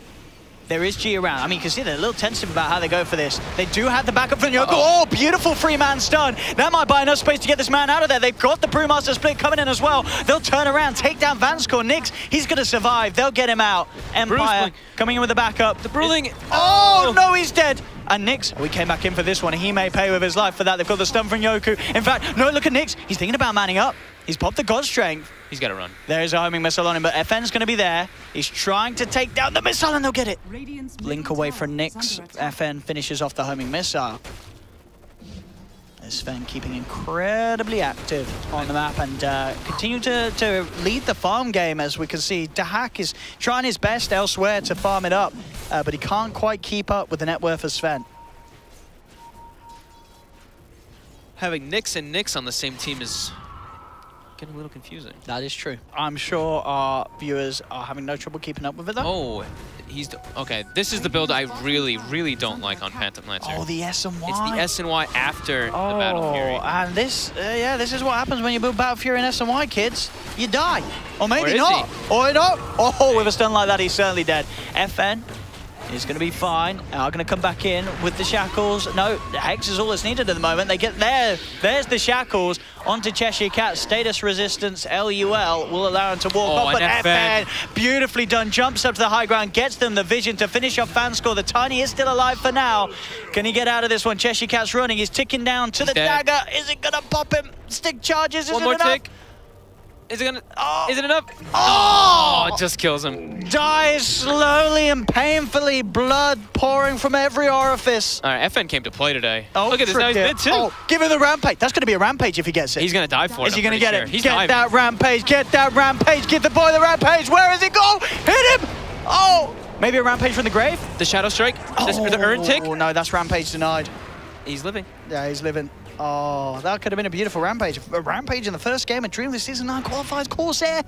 There is G around. I mean, you can see they're a little tentative about how they go for this. They do have the backup from Yoko. Oh, beautiful 3-man stun. That might buy enough space to get this man out of there. They've got the Brewmaster split coming in as well. They'll turn around, take down Vanscore. Nyx, he's going to survive. They'll get him out. Empire coming in with the backup. The Bruling. Oh, no, he's dead. And Nyx, we came back in for this one. He may pay with his life for that. They've got the stun from Yoku. In fact, no, look at Nyx. He's thinking about manning up. He's popped the God Strength. He's got to run. There's a homing missile on him, but FN's going to be there. He's trying to take down the missile, and they'll get it. Link away from Nyx. FN finishes off the homing missile. Sven keeping incredibly active on the map and continue to lead the farm game, as we can see. DreamHack is trying his best elsewhere to farm it up, but he can't quite keep up with the net worth of Sven. Having Nyx and Nyx on the same team is getting a little confusing. That is true. I'm sure our viewers are having no trouble keeping up with it, though. Oh, okay. This is the build I really, really don't like on Phantom Lancer. Oh, the S and Y. It's the S and Y after the Battle Fury. And this, yeah, this is what happens when you build Battle Fury and S and Y, kids. You die. Or maybe not. Or not. Oh, with a stun like that, he's certainly dead. FN is going to be fine. Are going to come back in with the shackles. No, the Hex is all that's needed at the moment. They get there. There's the shackles onto Cheshire Cat. Status resistance, LUL, will allow him to walk up. But FN, beautifully done. Jumps up to the high ground, gets them the vision to finish off Vanscore. The Tiny is still alive for now. Can he get out of this one? Cheshire Cat's running. He's ticking down to the dagger. Is it going to pop him? Stick charges. Is it enough? Tick. Is it gonna? Oh. Is it enough? Oh! It just kills him. Dies slowly and painfully, blood pouring from every orifice. All right, FN came to play today. Oh, look at this, now he's mid too. Oh, give him the rampage. That's going to be a rampage if he gets it. He's going to die for it. Is he going to get it? He's get diving. That rampage, get that rampage, give the boy the rampage. Where is it? Go! Hit him! Oh! Maybe a rampage from the grave? The Shadow Strike? The Urn Tick? Oh, no, that's rampage denied. He's living. Yeah, he's living. Oh, that could have been a beautiful rampage. A rampage in the first game of DreamLeague Season 9 qualifies CORSAIR.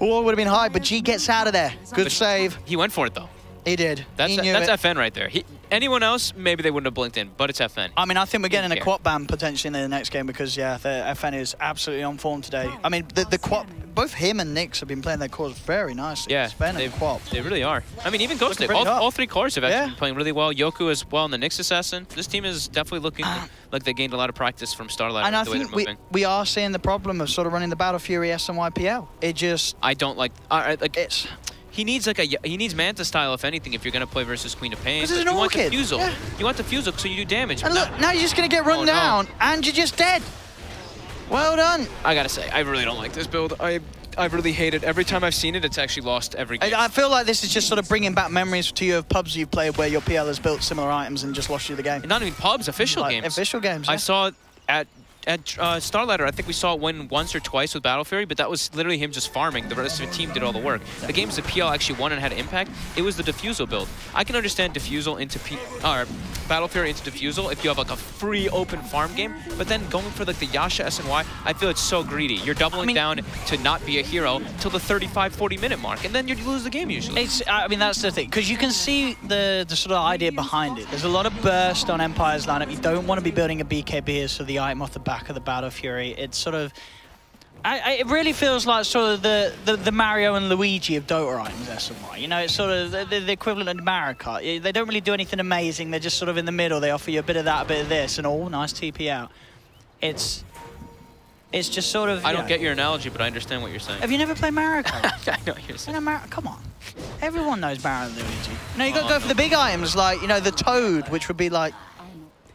Oh, it would have been high, but G gets out of there. Good save. He went for it, though. He did. That's FN right there. Anyone else, maybe they wouldn't have blinked in, but it's FN. I mean, I think we're getting a quad ban potentially in the next game because, yeah, the FN is absolutely on form today. I mean, the quad, both him and Nyx have been playing their cores very nicely. Yeah, they really are. I mean, even Ghost, all three cores have actually been playing really well. Yoku as well, and the Nyx Assassin. This team is definitely looking like they gained a lot of practice from Starlight. And I think we are seeing the problem of sort of running the Battle Fury SNYPL. It just... I don't like it's... He needs Manta style, if anything, if you're going to play versus Queen of Pain. This is an Orchid. Defusal. Yeah. You want Defusal so you do damage. And look, now you're just going to get run down, and you're just dead. Well done. I got to say, I really don't like this build. I've really hated it. Every time I've seen it, it's actually lost every game. I feel like this is just sort of bringing back memories to you of pubs you've played where your PL has built similar items and just lost you the game. And not even pubs, official games. Official games, yeah. I saw it at Starlighter. I think we saw it win once or twice with Battle Fury, but that was literally him just farming. The rest of the team did all the work. The games that PL actually won and had impact, it was the Defusal build. I can understand Defusal into Battle Fury into Defusal if you have like a free open farm game, but then going for like the Yasha SNY, I feel it's so greedy. You're doubling down to not be a hero till the 35-40 minute mark, and then you lose the game usually. I mean, that's the thing, because you can see the sort of idea behind it. There's a lot of burst on Empire's lineup. You don't want to be building a BKB as for the item off the back of the Battle Fury. It's sort of, it really feels like sort of the Mario and Luigi of Dota items, SNY. You know, it's sort of the equivalent of Mario Kart. They don't really do anything amazing. They're just sort of in the middle. They offer you a bit of that, a bit of this, and all nice TP out. It's just sort of. I don't get your analogy, but I understand what you're saying. Have you never played Mario Kart? I know what you're saying. Come on. Everyone knows Mario and Luigi. You know, you got to go for the big items, like, you know, the Toad, which would be like,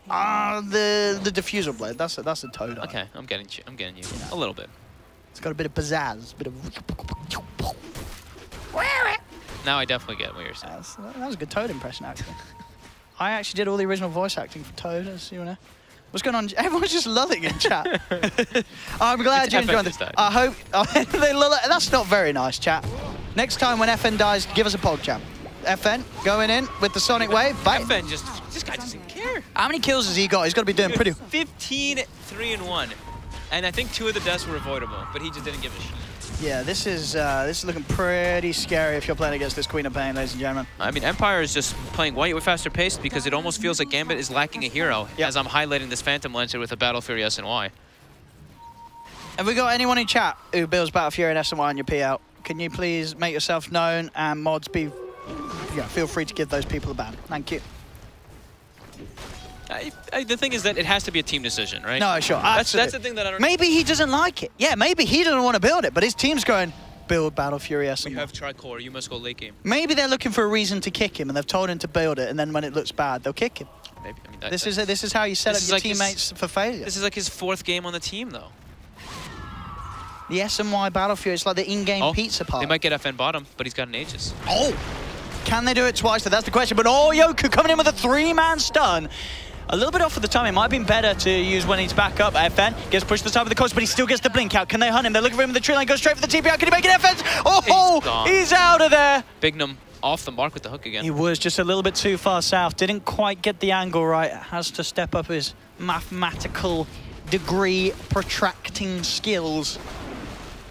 the Diffusal Blade. That's a Toad. Okay, I'm getting you. A little bit. It's got a bit of pizzazz, a bit of. Now I definitely get what you're saying. That was a good Toad impression, actually. I actually did all the original voice acting for Toad, as you know. What's going on? Everyone's just loving in chat. I'm glad you enjoyed this. I hope that's not very nice, chat. Next time when FN dies, give us a pod, chat. FN going in with the Sonic Wave. Bye. FN this guy doesn't care. How many kills has he got? He's got to be doing pretty. 15, 3 and 1, and I think 2 of the deaths were avoidable, but he just didn't give a shit. Yeah, this is looking pretty scary if you're playing against this Queen of Pain, ladies and gentlemen. I mean, Empire is just playing way faster paced because it almost feels like Gambit is lacking a hero as I'm highlighting this Phantom Lancer with a Battle Fury SNY. Have we got anyone in chat who builds Battle Fury and SNY on your P out? Can you please make yourself known and mods be yeah, feel free to give those people a ban. Thank you. The thing is that it has to be a team decision, right? No, sure. That's the thing that I don't... Maybe he doesn't like it. Yeah, maybe he doesn't want to build it, but his team's going, build Battle Fury S. We have Tri-Core, you must go late game. Maybe they're looking for a reason to kick him, and they've told him to build it, and then when it looks bad, they'll kick him. Maybe. I mean, this is how you set up your like teammates for failure. This is like his 4th game on the team, though. The S&Y Battle Fury, it's like the in-game pizza party. They might get FN bottom, but he's got an Aegis. Oh! Can they do it twice? That's the question. But oh, Yoku coming in with a 3-man stun. A little bit off of the time. It might have been better to use when he's back up. FN gets pushed to the side of the coast, but he still gets the blink out. Can they hunt him? They're looking for him in the tree line. Goes straight for the TP out. Can he make it? FN? Oh, he's out of there. Bignum off the mark with the hook again. He was just a little bit too far south. Didn't quite get the angle right. Has to step up his mathematical degree protracting skills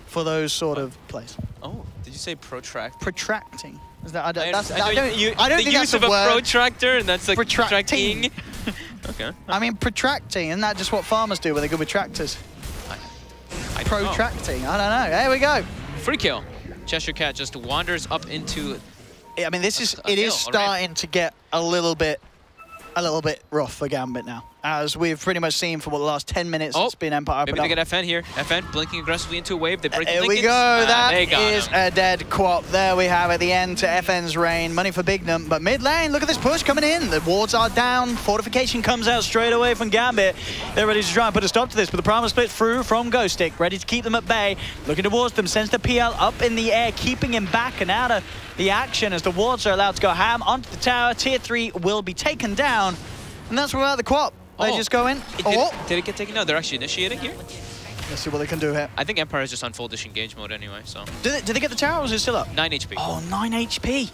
for those sort of plays. Oh, did you say protract? Protracting. Is that, I don't the think use that's of a a word. protractor, and that's like Protracting. Okay. I mean, protracting, isn't that just what farmers do when they're good with tractors? I don't know. Protracting, I don't know. There we go. Free kill. Cheshire Cat just wanders up into... I mean, it is starting to get a little bit rough for Gambit now. As we've pretty much seen for the last 10 minutes, it's been Empire. Maybe they get FN here. FN blinking aggressively into a wave. They break the Here we go. That is a dead quap. There we have at the end to FN's reign. Money for Bignum. But mid lane, look at this push coming in. The wards are down. Fortification comes out straight away from Gambit. They're ready to try and put a stop to this. But the Primal split through from Ghostic. Ready to keep them at bay. Looking towards them. Sends the PL up in the air, keeping him back and out of the action as the wards are allowed to go ham onto the tower. Tier 3 will be taken down. And that's without the quap. They just go in. Did it get taken? No, they're actually initiating here. Let's see what they can do here. I think Empire is just on full disengage mode anyway, so. Did they get the tower or was it still up? 9 HP. Oh, 9 HP.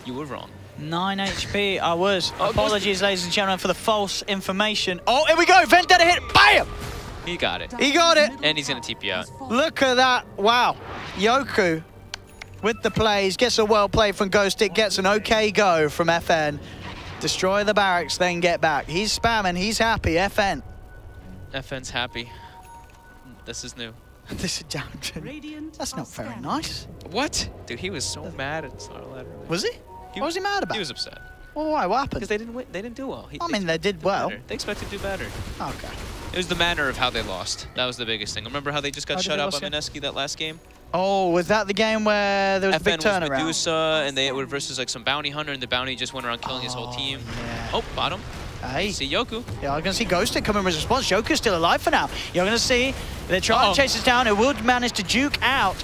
You were wrong. 9 HP, I was. Apologies, ladies and gentlemen, for the false information. Oh, here we go. Vendetta hit. Bam! He got it. He got it. And he's going to TP out. Look at that. Wow. Yoku with the plays. Gets a well play from Ghostic. Gets an okay go from FN. Destroy the barracks, then get back. He's spamming, he's happy, FN. FN's happy. This is new. This is damn. That's not very nice. What? Dude, he was so mad at Starlight. Was he? What was he mad about? He was upset. Well, why? What happened? Because they didn't win. They didn't do well. I mean, they did well. They expected to do better. Okay. It was the manner of how they lost. That was the biggest thing. Remember how they just got shut out by Mineski that last game? Oh, was that the game where there was a big turnaround? FN was Medusa, and they were versus like some bounty hunter, and the bounty just went around killing his whole team. Yeah. Oh, bottom. Hey. See Yoku. Yeah, I'm going to see Ghostic coming with a response. Yoku's still alive for now. You're going to see they're trying to chase us down. It will manage to juke out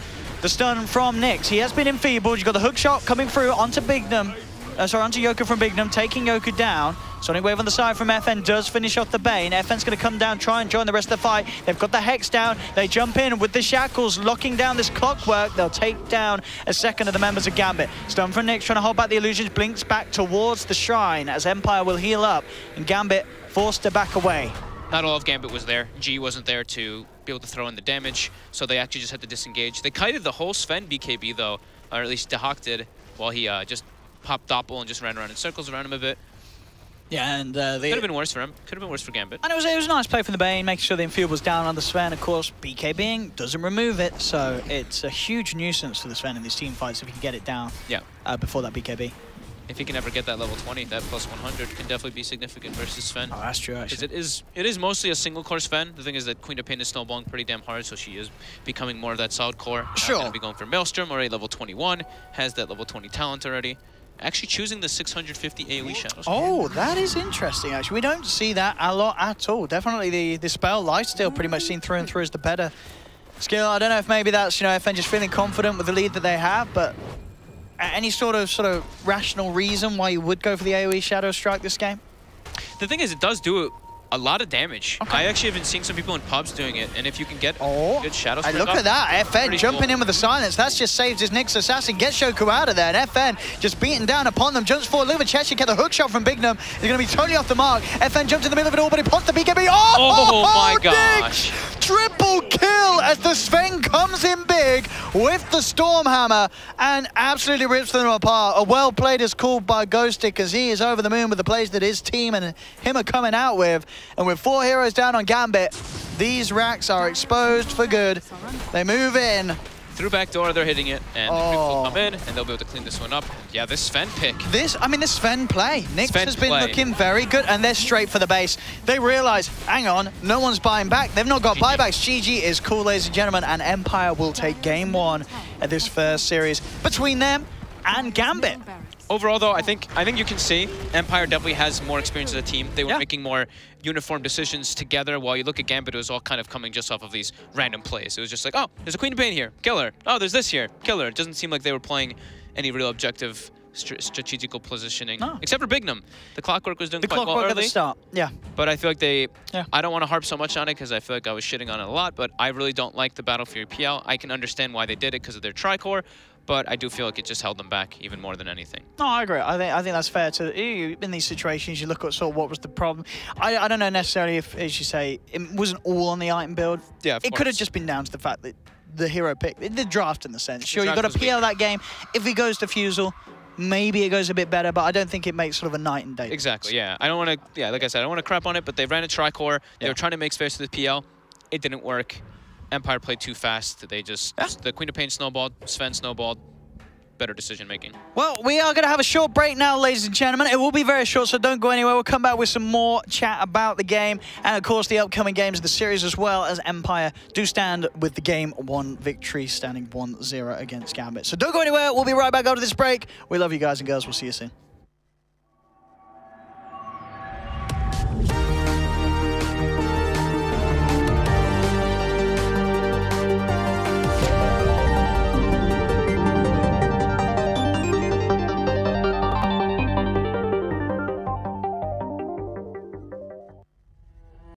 the stun from Nyx. He has been enfeebled. You've got the hook shot coming through onto Bignum. Onto Yoku from Bignum, taking Yoku down. Sonic Wave on the side from FN does finish off the Bane. FN's going to come down, try and join the rest of the fight. They've got the Hex down. They jump in with the Shackles, locking down this clockwork. They'll take down a second of the members of Gambit. Stun from Nyx, trying to hold back the illusions, blinks back towards the shrine as Empire will heal up, and Gambit forced to back away. Not all of Gambit was there. G wasn't there to be able to throw in the damage, so they actually just had to disengage. They kited the whole Sven BKB, though, or at least DreamHack did, while he just popped Doppel and just ran around in circles around him a bit. Yeah, and could have been worse for him. Could have been worse for Gambit. And it was a nice play from the Bane, making sure the infield was down on the Sven. Of course, BKBing doesn't remove it, so it's a huge nuisance for the Sven in these team fights if he can get it down. Yeah. Before that BKB. If he can ever get that level 20, that plus 100 can definitely be significant versus Sven. Oh, that's true, actually. Because it is mostly a single core Sven. The thing is that Queen of Pain is snowballing pretty damn hard, so she is becoming more of that solid core. Sure. Going to be going for Maelstrom, already level 21, has that level 20 talent already. Actually choosing the 650 AoE shadows. Oh, that is interesting, actually. We don't see that a lot at all. Definitely the spell lifesteal pretty much seen through and through as the better skill. I don't know if maybe that's, FN just feeling confident with the lead that they have, but any sort of rational reason why you would go for the AoE Shadow Strike this game? The thing is, it does do a lot of damage. Okay. I actually have been seeing some people in pubs doing it, and if you can get good Shadow Strike look at that, FN jumping in with the silence. That's just saved his Nyx Assassin, gets Shoku out of there, and FN just beating down upon them, jumps forward, look at Cheshire, get the hook shot from Bignum. He's going to be totally off the mark. FN jumps in the middle of it all, but he pops the BKB. Oh my gosh. Triple kill as the Sven comes in big with the Stormhammer and absolutely rips them apart. A well played is called by Ghostic as he is over the moon with the plays that his team and him are coming out with. And with 4 heroes down on Gambit, these racks are exposed for good. They move in through backdoor, they're hitting it, and the pick will come in, and they'll be able to clean this one up. Yeah, this Sven pick. This Sven play. Nyx Sven has been play. looking very good, and they're straight for the base. They realize, hang on, no one's buying back. They've not got buybacks. GG is cool, ladies and gentlemen, and Empire will take game 1 at this first series between them and Gambit. Overall, though, I think you can see Empire definitely has more experience as a team. They were making more uniform decisions together, while you look at Gambit, it was all kind of coming just off of these random plays. It was just like, oh, there's a Queen of Pain here, kill her. Oh, there's this here, kill her. It doesn't seem like they were playing any real objective strategical positioning, except for Bignum. The Clockwork was doing quite well early. At the start, yeah. But I feel like I don't want to harp so much on it because I feel like I was shitting on it a lot, but I really don't like the Battle Fury PL. I can understand why they did it because of their Tricore, but I do feel like it just held them back even more than anything. No, I agree. I think that's fair to in these situations. You look at sort of what was the problem. I don't know necessarily if, as you say, it wasn't all on the item build. Yeah, it could have just been down to the fact that the hero pick, the draft in the sense. Sure, you got to PL that game. If he goes to Fusel, maybe it goes a bit better, but I don't think it makes sort of a night and day. Exactly. Yeah. I don't want to. Yeah, like I said, I don't want to crap on it, but they ran a Tricore. They were trying to make space for the PL. It didn't work. Empire played too fast. They just the Queen of Pain snowballed. Sven snowballed. Better decision making. Well, we are going to have a short break now, ladies and gentlemen. It will be very short, so don't go anywhere. We'll come back with some more chat about the game and, of course, the upcoming games of the series, as well as Empire do stand with the game 1 victory, standing 1-0 against Gambit. So don't go anywhere. We'll be right back after this break. We love you guys and girls. We'll see you soon.